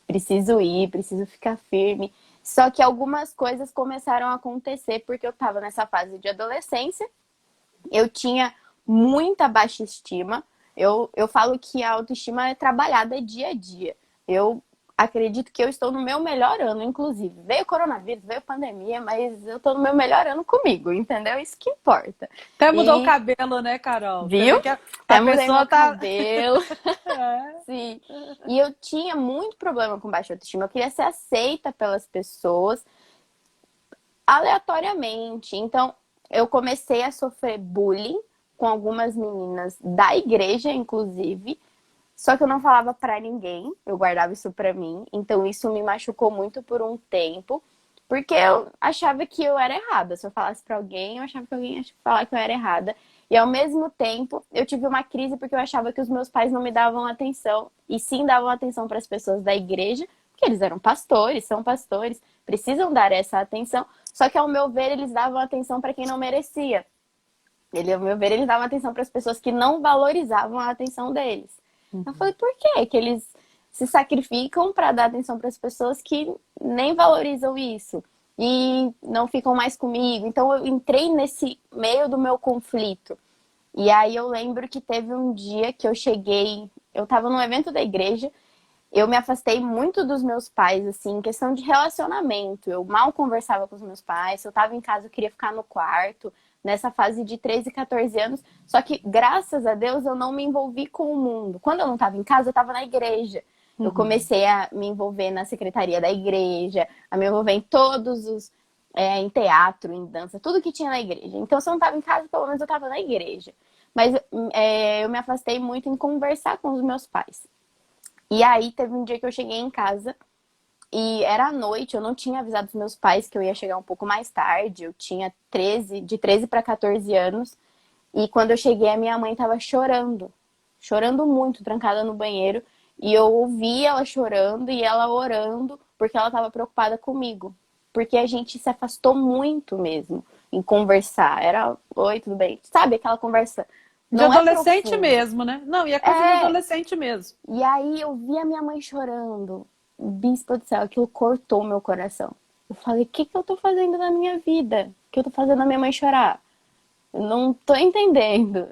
Speaker 2: preciso ir, preciso ficar firme. Só que algumas coisas começaram a acontecer porque eu tava nessa fase de adolescência, eu tinha muita baixa estima. Eu falo que a autoestima é trabalhada dia a dia. Eu acredito que eu estou no meu melhor ano, inclusive. Veio coronavírus, veio pandemia, mas eu estou no meu melhor ano comigo, entendeu? Isso que importa.
Speaker 1: Até mudou o
Speaker 2: E,
Speaker 1: cabelo, né, Carol? Você
Speaker 2: viu?
Speaker 1: vê que a
Speaker 2: Até mudei meu
Speaker 1: pessoa tá.
Speaker 2: cabelo.
Speaker 1: É.
Speaker 2: Sim. E eu tinha muito problema com baixa autoestima. Eu queria ser aceita pelas pessoas aleatoriamente. Então, eu comecei a sofrer bullying com algumas meninas da igreja, inclusive. Só que eu não falava pra ninguém, eu guardava isso pra mim. Então, isso me machucou muito por um tempo, porque eu achava que eu era errada. Se eu falasse pra alguém, eu achava que alguém ia falar que eu era errada. E ao mesmo tempo, eu tive uma crise porque eu achava que os meus pais não me davam atenção, e sim davam atenção para as pessoas da igreja, porque eles eram pastores, são pastores, precisam dar essa atenção. Só que ao meu ver, eles davam atenção para quem não merecia. Ao meu ver, eles davam atenção para as pessoas que não valorizavam a atenção deles. Eu falei, por quê? Que eles se sacrificam para dar atenção para as pessoas que nem valorizam isso e não ficam mais comigo. Então eu entrei nesse meio do meu conflito. E aí eu lembro que teve um dia que eu cheguei, eu estava num evento da igreja, eu me afastei muito dos meus pais, assim, em questão de relacionamento. Eu mal conversava com os meus pais. Se eu tava em casa, eu queria ficar no quarto, nessa fase de 13, 14 anos. Só que, graças a Deus, eu não me envolvi com o mundo. Quando eu não tava em casa, eu tava na igreja. Eu comecei a me envolver na secretaria da igreja, a me envolver em todos os... em teatro, em dança, tudo que tinha na igreja. Então, se eu não tava em casa, pelo menos eu tava na igreja. Mas eu me afastei muito em conversar com os meus pais. E aí teve um dia que eu cheguei em casa e era à noite, eu não tinha avisado os meus pais que eu ia chegar um pouco mais tarde. Eu tinha 13, de 13 para 14 anos. E quando eu cheguei, a minha mãe tava chorando, chorando muito, trancada no banheiro. E eu ouvi ela chorando e ela orando, porque ela tava preocupada comigo. Porque a gente se afastou muito mesmo em conversar. Era, oi, tudo bem? Sabe aquela conversa?
Speaker 1: De
Speaker 2: Não é
Speaker 1: adolescente
Speaker 2: profunda.
Speaker 1: mesmo, né? Não, e é coisa de
Speaker 2: É,
Speaker 1: adolescente mesmo.
Speaker 2: e aí eu vi a minha mãe chorando. Bispo do céu, aquilo cortou meu coração. Eu falei, o que que eu tô fazendo na minha vida? O que eu tô fazendo a minha mãe chorar? Eu não tô entendendo.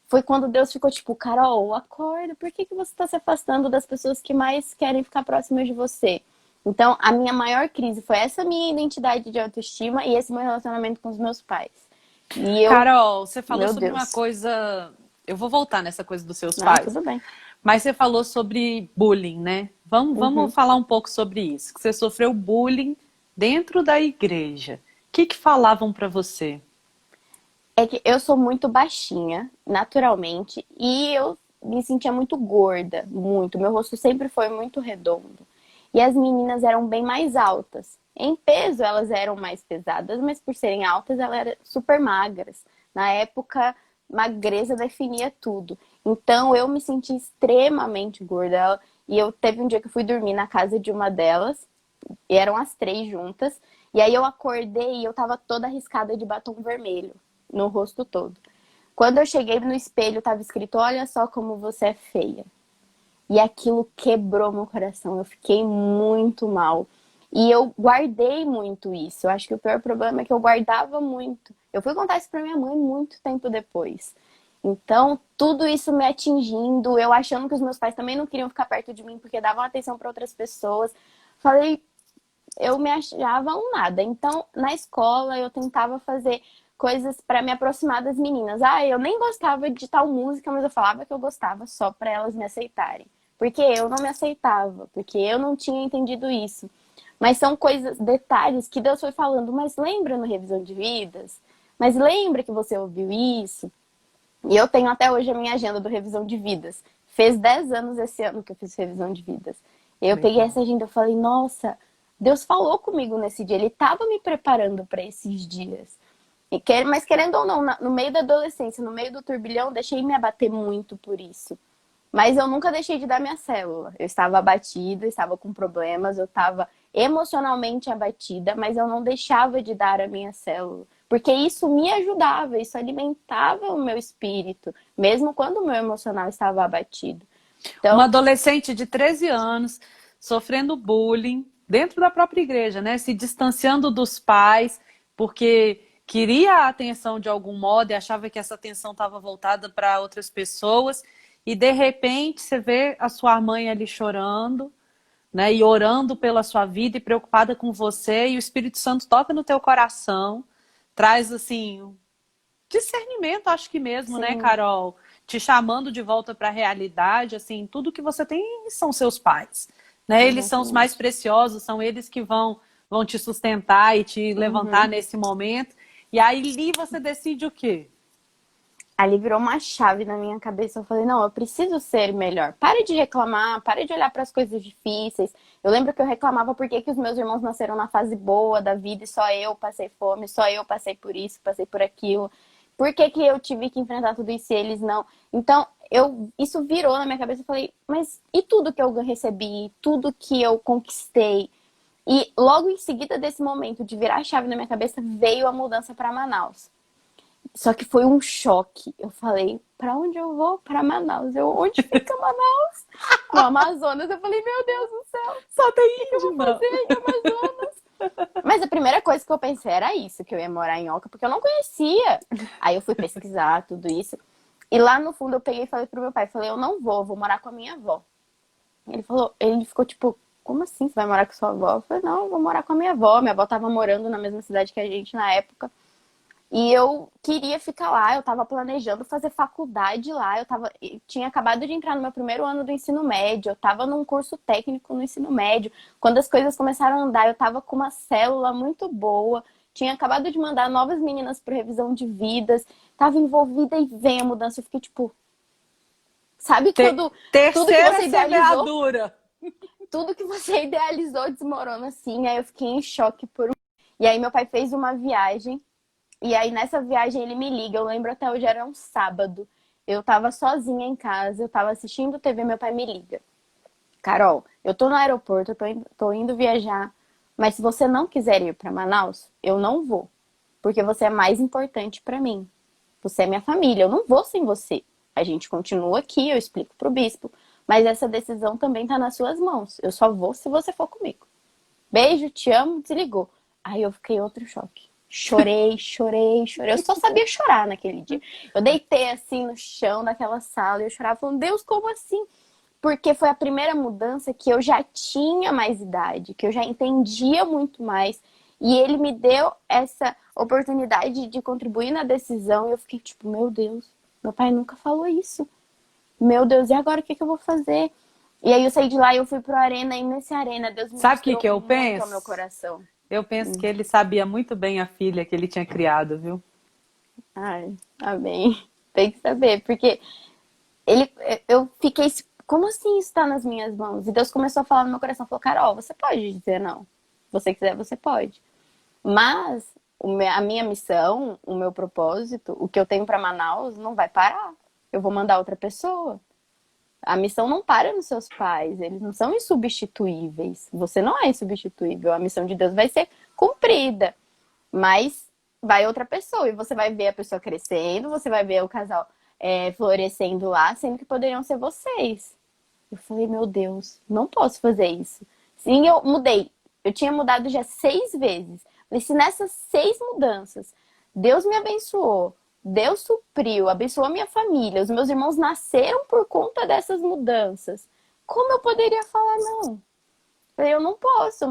Speaker 2: Foi quando Deus ficou tipo, Carol, acorda, por que que você tá se afastando das pessoas que mais querem ficar próximas de você? Então, a minha maior crise foi essa minha identidade de autoestima e esse meu relacionamento com os meus pais. E eu,
Speaker 1: Carol, você falou
Speaker 2: meu
Speaker 1: sobre uma
Speaker 2: Deus.
Speaker 1: coisa. Eu vou voltar nessa coisa dos seus
Speaker 2: Não,
Speaker 1: pais.
Speaker 2: tudo bem.
Speaker 1: Mas você falou sobre bullying, né? Vamos
Speaker 2: Uhum.
Speaker 1: falar um pouco sobre isso. Que você sofreu bullying dentro da igreja. O que que falavam pra você?
Speaker 2: É que eu sou muito baixinha, naturalmente, e eu me sentia muito gorda, muito. Meu rosto sempre foi muito redondo. E as meninas eram bem mais altas. Em peso, elas eram mais pesadas, mas por serem altas, elas eram super magras. Na época, magreza definia tudo. Então, eu me senti extremamente gorda. E eu teve um dia que eu fui dormir na casa de uma delas, e eram as três juntas. E aí eu acordei e eu tava toda arriscada de batom vermelho no rosto todo. Quando eu cheguei no espelho, tava escrito: olha só como você é feia. E aquilo quebrou meu coração. Eu fiquei muito mal. E eu guardei muito isso. Eu acho que o pior problema é que eu guardava muito. Eu fui contar isso pra minha mãe muito tempo depois. Então, tudo isso me atingindo, eu achando que os meus pais também não queriam ficar perto de mim porque davam atenção para outras pessoas. Falei, eu me achava um nada. Então, na escola, eu tentava fazer coisas para me aproximar das meninas. Ah, eu nem gostava de tal música, mas eu falava que eu gostava só para elas me aceitarem. Porque eu não me aceitava, porque eu não tinha entendido isso. Mas são coisas, detalhes que Deus foi falando. Mas lembra no Revisão de Vidas? Mas lembra que você ouviu isso? E eu tenho até hoje a minha agenda do Revisão de Vidas. Fez 10 anos esse ano que eu fiz Revisão de Vidas. Eu peguei
Speaker 1: Legal.
Speaker 2: essa agenda e falei, nossa, Deus falou comigo nesse dia. Ele estava me preparando para esses dias. Mas querendo ou não, no meio da adolescência, no meio do turbilhão, deixei me abater muito por isso. Mas eu nunca deixei de dar minha célula. Eu estava abatida, estava com problemas, eu estava emocionalmente abatida, mas eu não deixava de dar a minha célula. Porque isso me ajudava, isso alimentava o meu espírito, mesmo quando o meu emocional estava abatido.
Speaker 1: Uma
Speaker 2: Então,
Speaker 1: adolescente de 13 anos sofrendo bullying dentro da própria igreja, né? Se distanciando dos pais porque queria a atenção de algum modo e achava que essa atenção estava voltada para outras pessoas. E de repente você vê a sua mãe ali chorando, né? E orando pela sua vida e preocupada com você, e o Espírito Santo toca no teu coração, traz assim discernimento, acho que mesmo, né,
Speaker 2: Sim,
Speaker 1: Carol? Te chamando de volta para a realidade, assim, tudo que você tem são seus pais, né? Eles são os mais
Speaker 2: exatamente.
Speaker 1: preciosos, são eles que vão te sustentar e te levantar
Speaker 2: Uhum.
Speaker 1: nesse momento. E aí ali você decide o quê?
Speaker 2: Ali virou uma chave na minha cabeça. Eu falei, não, eu preciso ser melhor. Pare de reclamar, pare de olhar para as coisas difíceis. Eu lembro que eu reclamava porque que os meus irmãos nasceram na fase boa da vida e só eu passei fome, só eu passei por isso, passei por aquilo. Por que que eu tive que enfrentar tudo isso e eles não? Então, isso virou na minha cabeça. Eu falei, mas e tudo que eu recebi, tudo que eu conquistei? E logo em seguida desse momento de virar a chave na minha cabeça, veio a mudança para Manaus. Só que foi um choque. Eu falei, pra onde eu vou? Pra Manaus. Onde fica Manaus? No Amazonas. Eu falei, meu Deus do céu,
Speaker 1: Só
Speaker 2: o
Speaker 1: tem
Speaker 2: que eu
Speaker 1: índio,
Speaker 2: vou
Speaker 1: não.
Speaker 2: fazer em Amazonas? Mas a primeira coisa que eu pensei era isso, que eu ia morar em Oca, porque eu não conhecia. Aí eu fui pesquisar tudo isso. E lá no fundo eu peguei e falei pro meu pai, falei, eu não vou morar com a minha avó. Ele ficou tipo, como assim você vai morar com sua avó? Eu falei, não, eu vou morar com a minha avó. Minha avó tava morando na mesma cidade que a gente na época. E eu queria ficar lá, eu tava planejando fazer faculdade lá, eu tinha acabado de entrar no meu primeiro ano do ensino médio, eu tava num curso técnico no ensino médio. Quando as coisas começaram a andar, eu tava com uma célula muito boa, tinha acabado de mandar novas meninas para revisão de vidas, tava envolvida e vem a mudança. Eu fiquei tipo, sabe quando tudo que
Speaker 1: Terceira
Speaker 2: você idealizou,
Speaker 1: semeadura.
Speaker 2: tudo que você idealizou desmorona assim. Aí eu fiquei em choque E aí meu pai fez uma viagem. E aí nessa viagem ele me liga, eu lembro até hoje, era um sábado. Eu tava sozinha em casa, eu tava assistindo TV, meu pai me liga. Carol, eu tô no aeroporto, tô indo viajar, mas se você não quiser ir pra Manaus, eu não vou. Porque você é mais importante pra mim. Você é minha família, eu não vou sem você. A gente continua aqui, eu explico pro bispo, mas essa decisão também tá nas suas mãos. Eu só vou se você for comigo. Beijo, te amo, desligou. Aí eu fiquei outro choque. Chorei, chorei, chorei. Eu só sabia chorar naquele dia. Eu deitei assim no chão daquela sala e eu chorava falando, Deus, como assim? Porque foi a primeira mudança que eu já tinha mais idade, que eu já entendia muito mais. E ele me deu essa oportunidade de contribuir na decisão. E eu fiquei tipo, meu Deus, meu pai nunca falou isso. Meu Deus, e agora o que eu vou fazer? E aí eu saí de lá e eu fui pro Arena. E nesse Arena, Deus me
Speaker 1: Sabe o que
Speaker 2: mostrou
Speaker 1: que eu
Speaker 2: muito ao meu
Speaker 1: penso?
Speaker 2: coração.
Speaker 1: Eu penso que ele sabia muito bem a filha que ele tinha criado, viu?
Speaker 2: Ai, amém. Tem que saber, porque ele, eu fiquei, como assim isso está nas minhas mãos? E Deus começou a falar no meu coração, falou, Carol, você pode dizer não. Se você quiser, você pode. Mas a minha missão, o meu propósito, o que eu tenho para Manaus não vai parar. Eu vou mandar outra pessoa. A missão não para nos seus pais, eles não são insubstituíveis. Você não é insubstituível. A missão de Deus vai ser cumprida. Mas vai outra pessoa e você vai ver a pessoa crescendo, você vai ver o casal florescendo lá, sendo que poderiam ser vocês. Eu falei, meu Deus, não posso fazer isso. Sim, eu mudei. Eu tinha mudado já 6 vezes. Mas se nessas 6 mudanças Deus me abençoou, Deus supriu, abençoou a minha família, os meus irmãos nasceram por conta dessas mudanças, como eu poderia falar não? Eu não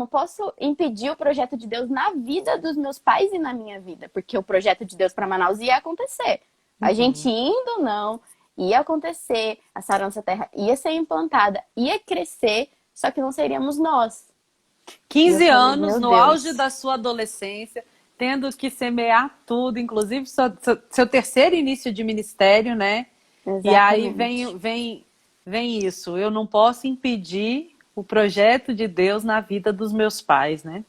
Speaker 2: posso impedir o projeto de Deus na vida dos meus pais e na minha vida, porque o projeto de Deus para Manaus ia acontecer. A gente
Speaker 1: Uhum.
Speaker 2: indo ou não, ia acontecer, a Sara Nossa Terra ia ser implantada, ia crescer, só que não seríamos nós. E eu
Speaker 1: 15
Speaker 2: falei,
Speaker 1: anos,
Speaker 2: meu
Speaker 1: no auge
Speaker 2: Deus.
Speaker 1: da sua adolescência, tendo que semear tudo, inclusive seu terceiro início de ministério, né? E aí
Speaker 2: Exatamente.
Speaker 1: vem isso. Eu não posso impedir o projeto de Deus na vida dos meus pais, né?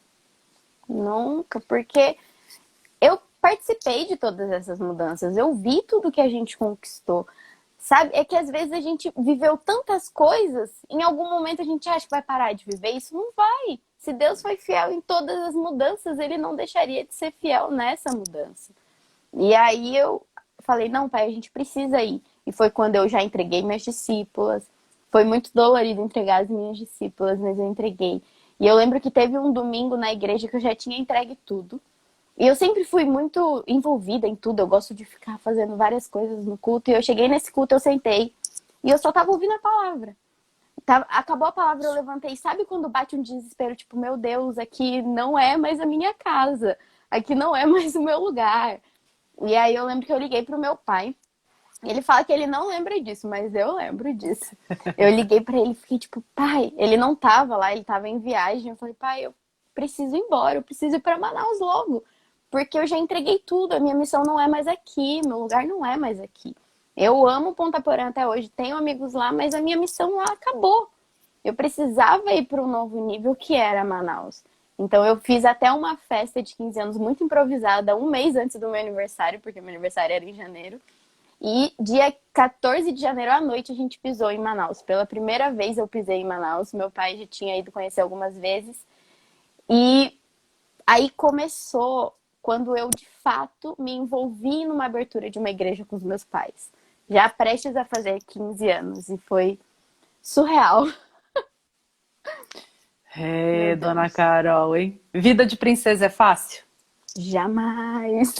Speaker 2: Nunca, porque eu participei de todas essas mudanças, eu vi tudo que a gente conquistou. Sabe? É que às vezes a gente viveu tantas coisas, em algum momento a gente acha que vai parar de viver. Isso não vai. Se Deus foi fiel em todas as mudanças, ele não deixaria de ser fiel nessa mudança. E aí eu falei, não, pai, a gente precisa ir. E foi quando eu já entreguei minhas discípulas. Foi muito dolorido entregar as minhas discípulas, mas eu entreguei. E eu lembro que teve um domingo na igreja que eu já tinha entregue tudo. E eu sempre fui muito envolvida em tudo. Eu gosto de ficar fazendo várias coisas no culto. E eu cheguei nesse culto, eu sentei. E eu só tava ouvindo a palavra. Acabou a palavra, eu levantei. Sabe quando bate um desespero, tipo, meu Deus, aqui não é mais a minha casa. Aqui não é mais o meu lugar. E aí eu lembro que eu liguei pro meu pai. Ele fala que ele não lembra disso, mas eu lembro disso. Eu liguei pra ele e fiquei tipo, pai, ele não tava lá, ele tava em viagem. Eu falei, pai, eu preciso ir embora, eu preciso ir pra Manaus logo. Porque eu já entreguei tudo, a minha missão não é mais aqui, meu lugar não é mais aqui. Eu amo Ponta Porã até hoje, tenho amigos lá, mas a minha missão lá acabou. Eu precisava ir para um novo nível que era Manaus. Então eu fiz até uma festa de 15 anos muito improvisada, um mês antes do meu aniversário, porque meu aniversário era em janeiro. E dia 14 de janeiro à noite a gente pisou em Manaus. Pela primeira vez eu pisei em Manaus. Meu pai já tinha ido conhecer algumas vezes. E aí começou quando eu de fato me envolvi numa abertura de uma igreja com os meus pais. Já prestes a fazer 15 anos. E foi surreal. Meu
Speaker 1: É, dona
Speaker 2: Deus.
Speaker 1: Carol, hein? Vida de princesa é fácil?
Speaker 2: Jamais.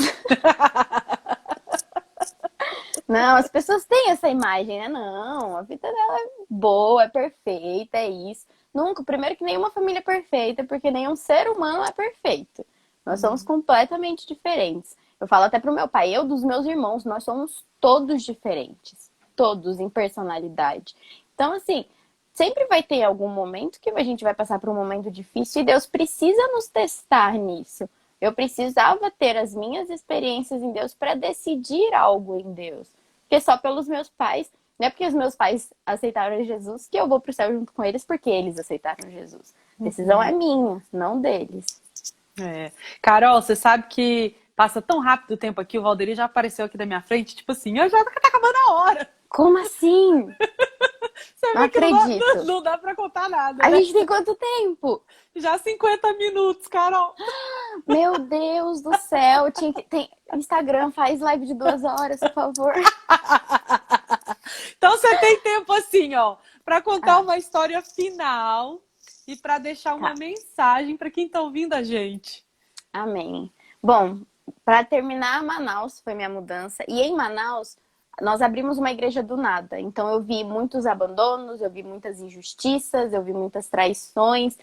Speaker 2: Não, as pessoas têm essa imagem, né? Não, a vida dela é boa, é perfeita, é isso. Nunca, primeiro que nenhuma família é perfeita, porque nenhum ser humano é perfeito. Nós somos completamente diferentes. Eu falo até pro meu pai, eu dos meus irmãos, nós somos todos diferentes. Todos em personalidade. Então, assim, sempre vai ter algum momento que a gente vai passar por um momento difícil e Deus precisa nos testar nisso. Eu precisava ter as minhas experiências em Deus para decidir algo em Deus. Porque só pelos meus pais, não é porque os meus pais aceitaram Jesus que eu vou pro céu junto com eles, porque eles aceitaram Jesus. A decisão é minha, não deles.
Speaker 1: É. Carol, você sabe que passa tão rápido o tempo aqui, o Valderi já apareceu aqui da minha frente, tipo assim, eu já tá acabando a hora.
Speaker 2: Como assim?
Speaker 1: Você
Speaker 2: Não
Speaker 1: vê que
Speaker 2: acredito.
Speaker 1: não dá pra contar nada,
Speaker 2: A
Speaker 1: né?
Speaker 2: gente tem quanto tempo?
Speaker 1: Já 50 minutos, Carol.
Speaker 2: Meu Deus do céu. Tem Instagram, faz live de 2 horas, por favor.
Speaker 1: Então você tem tempo assim, ó, pra contar
Speaker 2: Ah,
Speaker 1: uma história final e pra deixar uma
Speaker 2: tá.
Speaker 1: mensagem pra quem tá ouvindo a gente.
Speaker 2: Amém. Bom, para terminar, Manaus foi minha mudança. E em Manaus, nós abrimos uma igreja do nada. Então eu vi muitos abandonos, eu vi muitas injustiças, eu vi muitas traições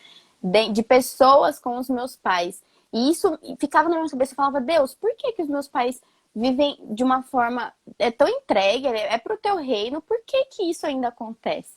Speaker 2: de pessoas com os meus pais. E isso ficava na minha cabeça. Eu falava, Deus, por que que os meus pais vivem de uma forma tão entregue, é pro teu reino, por que que isso ainda acontece?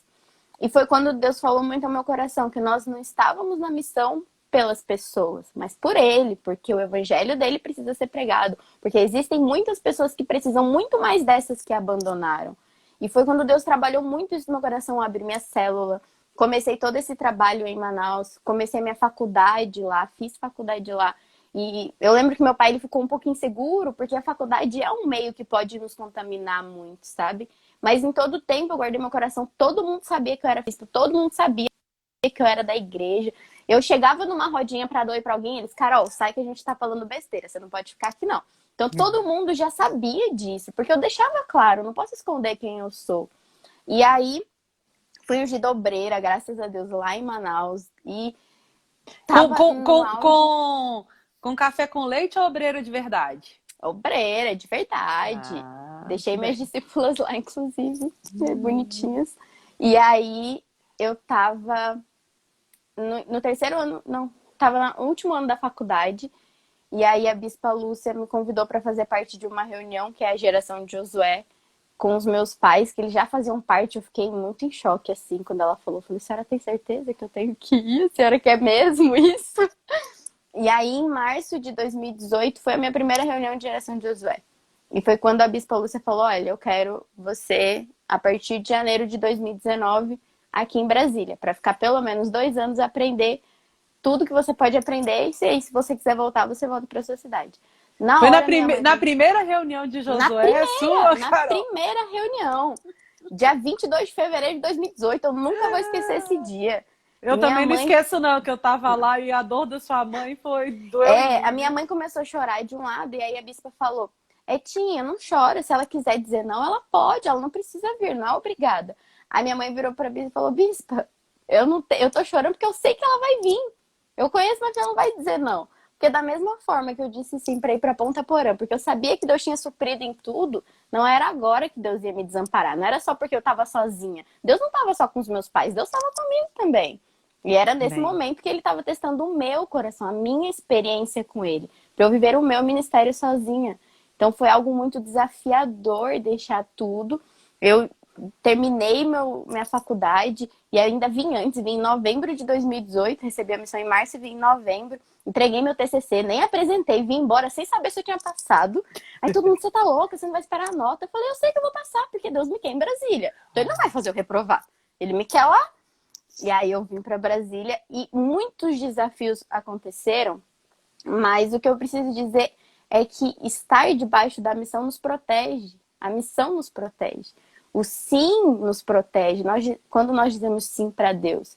Speaker 2: E foi quando Deus falou muito ao meu coração que nós não estávamos na missão pelas pessoas, mas por ele, porque o evangelho dele precisa ser pregado, porque existem muitas pessoas que precisam muito mais dessas que abandonaram. E foi quando Deus trabalhou muito isso no meu coração, abrir minha célula. Comecei todo esse trabalho em Manaus, comecei minha faculdade lá, fiz faculdade lá. E eu lembro que meu pai ele ficou um pouco inseguro, porque a faculdade é um meio que pode nos contaminar muito, sabe? Mas em todo tempo eu guardei meu coração, todo mundo sabia que eu era cristã, todo mundo sabia que eu era da igreja. Eu chegava numa rodinha pra doer pra alguém, eles, Carol, sai que a gente tá falando besteira, você não pode ficar aqui não. Então todo mundo já sabia disso, porque eu deixava claro, não posso esconder quem eu sou. E aí fui ungida obreira, graças a Deus, lá em Manaus. E
Speaker 1: Com,
Speaker 2: tava
Speaker 1: com,
Speaker 2: no
Speaker 1: com,
Speaker 2: auge.
Speaker 1: com café com leite ou obreiro de verdade?
Speaker 2: Obreira, de verdade.
Speaker 1: Ah,
Speaker 2: Deixei
Speaker 1: que
Speaker 2: minhas
Speaker 1: bem.
Speaker 2: discípulas lá, inclusive, bonitinhas. E aí eu tava no terceiro ano, não, tava no último ano da faculdade. E aí a Bispa Lúcia me convidou para fazer parte de uma reunião, que é a geração de Josué, com os meus pais, que eles já faziam parte. Eu fiquei muito em choque, assim, quando ela falou. Eu falei, a senhora tem certeza que eu tenho que ir? A senhora quer mesmo isso? E aí, em março de 2018, foi a minha primeira reunião de geração de Josué. E foi quando a Bispa Lúcia falou, olha, eu quero você, a partir de janeiro de 2019, aqui em Brasília, para ficar pelo menos 2 anos, aprender tudo que você pode aprender. E se você quiser voltar, você volta para sua cidade. Na
Speaker 1: Foi
Speaker 2: hora, minha mãe...
Speaker 1: na primeira reunião de
Speaker 2: Na
Speaker 1: Josué,
Speaker 2: primeira,
Speaker 1: sua,
Speaker 2: na
Speaker 1: Carol.
Speaker 2: primeira reunião. Dia 22 de fevereiro de 2018. Eu nunca vou esquecer esse dia.
Speaker 1: Eu
Speaker 2: Minha
Speaker 1: também não
Speaker 2: mãe
Speaker 1: esqueço, não, que eu tava lá e a dor da sua mãe doeu em
Speaker 2: A
Speaker 1: mim,
Speaker 2: minha
Speaker 1: viu?
Speaker 2: mãe começou a chorar de um lado e aí a bispa falou: Tia, não chora. Se ela quiser dizer não, ela pode, ela não precisa vir, não é obrigada. Aí minha mãe virou pra bispa e falou: Bispa, eu tô chorando porque eu sei que ela vai vir. Eu conheço, mas ela não vai dizer não. Porque da mesma forma que eu disse sim pra ir pra Ponta Porã, porque eu sabia que Deus tinha suprido em tudo, Não era agora que Deus ia me desamparar. Não era só porque eu estava sozinha. Deus não estava só com os meus pais, Deus estava comigo também. E era nesse
Speaker 1: Bem,
Speaker 2: momento que ele estava testando o meu coração, a minha experiência com ele, para eu viver o meu ministério sozinha. Então foi algo muito desafiador deixar tudo. Eu terminei minha faculdade e ainda vim antes, vim em novembro de 2018, recebi a missão em março e vim em novembro. Entreguei meu TCC, nem apresentei, vim embora sem saber se eu tinha passado. Aí todo mundo, você tá louca, você não vai esperar a nota. Eu falei, eu sei que eu vou passar, porque Deus me quer em Brasília. Então ele não vai fazer eu reprovar. Ele me quer lá. E aí eu vim para Brasília e muitos desafios aconteceram, mas o que eu preciso dizer é que estar debaixo da missão nos protege. A missão nos protege. O sim nos protege. Quando nós dizemos sim para Deus.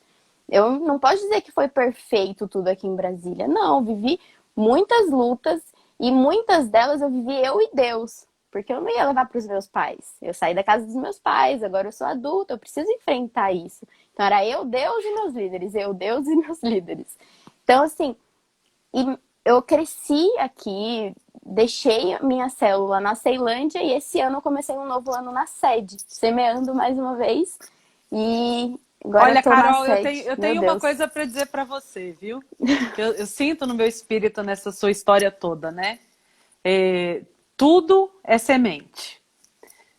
Speaker 2: Eu não posso dizer que foi perfeito tudo aqui em Brasília. Não, eu vivi muitas lutas e muitas delas eu vivi eu e Deus. Porque eu não ia levar para os meus pais. Eu saí da casa dos meus pais, agora eu sou adulta, eu preciso enfrentar isso. Então era eu, Deus e meus líderes. Eu, Deus e meus líderes. Então, assim, eu cresci aqui, deixei minha célula na Ceilândia e esse ano eu comecei um novo ano na sede, semeando mais uma vez. E agora
Speaker 1: olha,
Speaker 2: eu tô na
Speaker 1: Carol,
Speaker 2: sede.
Speaker 1: eu
Speaker 2: Meu
Speaker 1: tenho uma
Speaker 2: Deus.
Speaker 1: coisa para dizer para você, viu? Eu sinto no meu espírito nessa sua história toda, né? É, tudo é semente.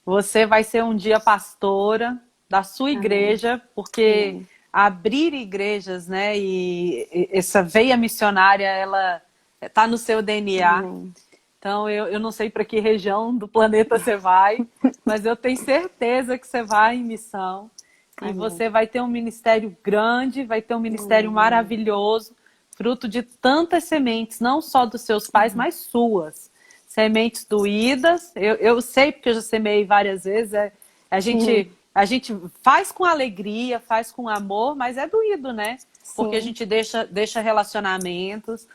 Speaker 1: Você vai ser um dia pastora da sua
Speaker 2: Amém.
Speaker 1: igreja, porque
Speaker 2: Amém.
Speaker 1: abrir igrejas, né? E essa veia missionária, ela está no seu DNA.
Speaker 2: Amém.
Speaker 1: Então, eu não sei para que região do planeta você vai, mas eu tenho certeza que você vai em missão. E
Speaker 2: Amém.
Speaker 1: você vai ter um ministério grande, vai ter um ministério
Speaker 2: Amém.
Speaker 1: maravilhoso, fruto de tantas sementes, não só dos seus pais, mas suas. Sementes doídas. Eu sei, porque eu já semeei várias vezes. A
Speaker 2: Sim.
Speaker 1: gente, a gente faz com alegria, faz com amor, mas é doído, né? Porque a
Speaker 2: Sim.
Speaker 1: gente deixa relacionamentos.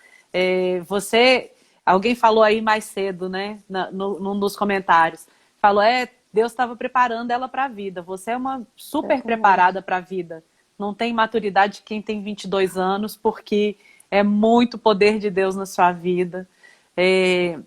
Speaker 1: Alguém falou aí mais cedo, né? Num dos comentários. Falou, Deus estava preparando ela para a vida. Você é uma super
Speaker 2: Exatamente.
Speaker 1: preparada para a vida. Não tem maturidade de quem tem 22 anos, porque é muito poder de Deus na sua vida. É,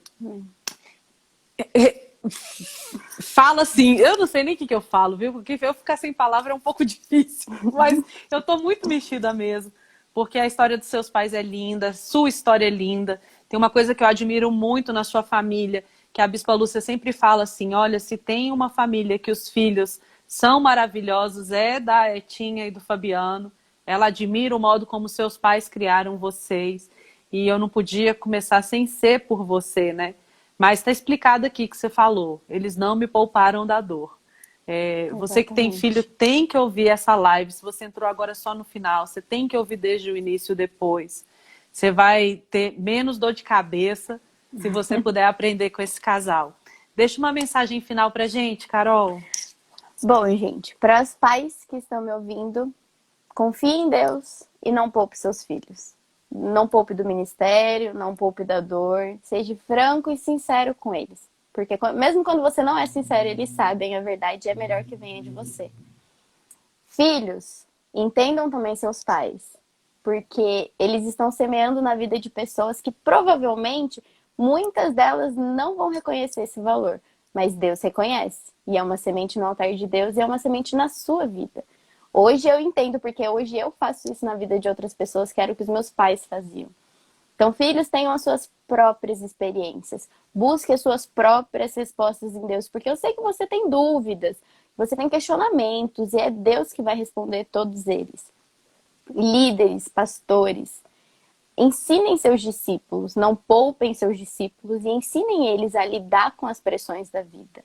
Speaker 1: Fala assim, eu não sei nem o que eu falo, viu? Porque eu ficar sem palavra é um pouco difícil, mas eu tô muito mexida mesmo, porque a história dos seus pais é linda, sua história é linda. Tem uma coisa que eu admiro muito na sua família, que a Bispa Lúcia sempre fala assim, olha, se tem uma família que os filhos são maravilhosos, é da Etinha e do Fabiano. Ela admira o modo como seus pais criaram vocês, e eu não podia começar sem ser por você, né? Mas está explicado aqui que você falou. Eles não me pouparam da dor. Você que tem filho
Speaker 2: Exatamente.
Speaker 1: tem que ouvir essa live. Se você entrou agora só no final, você tem que ouvir desde o início depois. Você vai ter menos dor de cabeça se você puder aprender com esse casal. Deixa uma mensagem final pra gente, Carol.
Speaker 2: Bom, gente, para os pais que estão me ouvindo, confie em Deus e não poupe seus filhos. Não poupe do ministério, não poupe da dor. Seja franco e sincero com eles. Porque mesmo quando você não é sincero, eles sabem a verdade e é melhor que venha de você. Filhos, entendam também seus pais. Porque eles estão semeando na vida de pessoas que provavelmente muitas delas não vão reconhecer esse valor. Mas Deus reconhece. E é uma semente no altar de Deus e é uma semente na sua vida. Hoje eu entendo, porque hoje eu faço isso na vida de outras pessoas, que era o que os meus pais faziam. Então, filhos, tenham as suas próprias experiências. Busque as suas próprias respostas em Deus, porque eu sei que você tem dúvidas, você tem questionamentos, e é Deus que vai responder todos eles. Líderes, pastores, ensinem seus discípulos, não poupem seus discípulos e ensinem eles a lidar com as pressões da vida.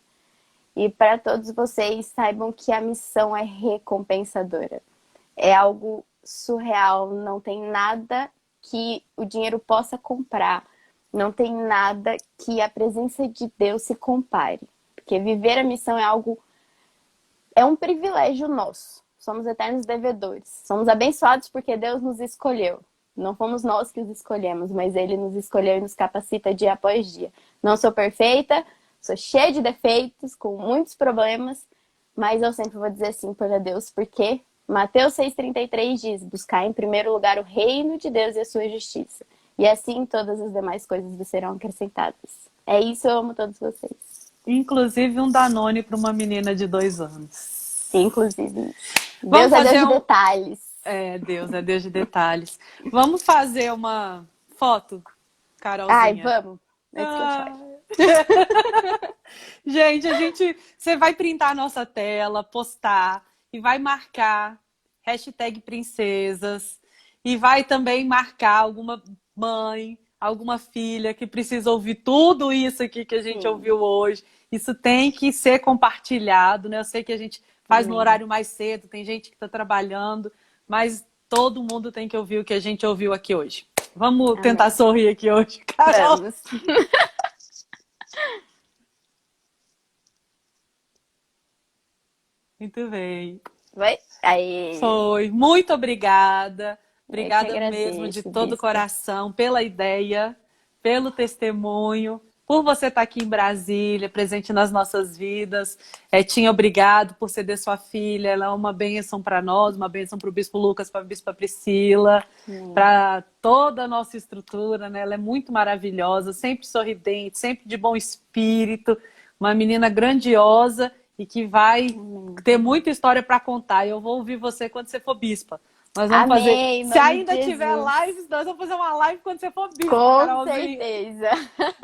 Speaker 2: E para todos vocês, saibam que a missão é recompensadora. É algo surreal, não tem nada que o dinheiro possa comprar. Não tem nada que a presença de Deus se compare. Porque viver a missão é um privilégio nosso. Somos eternos devedores. Somos abençoados porque Deus nos escolheu. Não fomos nós que os escolhemos, mas Ele nos escolheu e nos capacita dia após dia. Não sou perfeita, sou cheia de defeitos, com muitos problemas, mas eu sempre vou dizer sim para Deus, porque Mateus 6,33 diz: buscar em primeiro lugar o reino de Deus e a sua justiça. E assim todas as demais coisas lhe serão acrescentadas. É isso, eu amo todos vocês.
Speaker 1: Inclusive um Danone para uma menina de 2 anos.
Speaker 2: Inclusive.
Speaker 1: Vamos
Speaker 2: Deus é Deus
Speaker 1: fazer
Speaker 2: de
Speaker 1: um.
Speaker 2: detalhes.
Speaker 1: Deus, é Deus de detalhes. Vamos fazer uma foto,
Speaker 2: Ai,
Speaker 1: Carolzinha?
Speaker 2: vamos. Antes que eu
Speaker 1: Ah.
Speaker 2: chore.
Speaker 1: Você vai printar a nossa tela, postar e vai marcar hashtag princesas e vai também marcar alguma mãe, alguma filha que precisa ouvir tudo isso aqui que a gente
Speaker 2: Sim.
Speaker 1: ouviu hoje. Isso tem que ser compartilhado, né? Eu sei que a gente faz no horário mais cedo, tem gente que está trabalhando, mas todo mundo tem que ouvir o que a gente ouviu aqui hoje. Vamos tentar
Speaker 2: Amém.
Speaker 1: sorrir aqui hoje, Carol.
Speaker 2: Vamos.
Speaker 1: Muito bem.
Speaker 2: Vai? Aí.
Speaker 1: Foi. Muito obrigada.
Speaker 2: Eu que
Speaker 1: Obrigada mesmo de
Speaker 2: agradeço,
Speaker 1: todo o
Speaker 2: Bispa.
Speaker 1: coração pela ideia, pelo testemunho, por você estar aqui em Brasília, presente nas nossas vidas. Tinha obrigado por ceder sua filha. Ela é uma bênção para nós, uma bênção para o Bispo Lucas, para a Bispa Priscila, para toda a nossa estrutura, né? Ela é muito maravilhosa, sempre sorridente, sempre de bom espírito, uma menina grandiosa e que vai ter muita história para contar. Eu vou ouvir você quando você for bispa. Nós vamos fazer.
Speaker 2: Amém, em
Speaker 1: Se
Speaker 2: nome de
Speaker 1: ainda tiver
Speaker 2: Jesus.
Speaker 1: lives, nós vamos fazer uma live quando você for bispa,
Speaker 2: Com
Speaker 1: Carolzinha.
Speaker 2: certeza.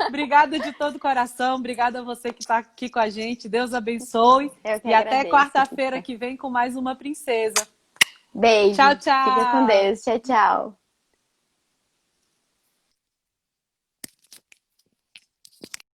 Speaker 1: Obrigada de todo o coração. Obrigada a você que está aqui com a gente. Deus abençoe.
Speaker 2: Eu que
Speaker 1: E até
Speaker 2: agradeço,
Speaker 1: quarta-feira
Speaker 2: Bispa.
Speaker 1: que vem com mais uma princesa.
Speaker 2: Beijo.
Speaker 1: Tchau, tchau.
Speaker 2: Fica com Deus. Tchau, tchau.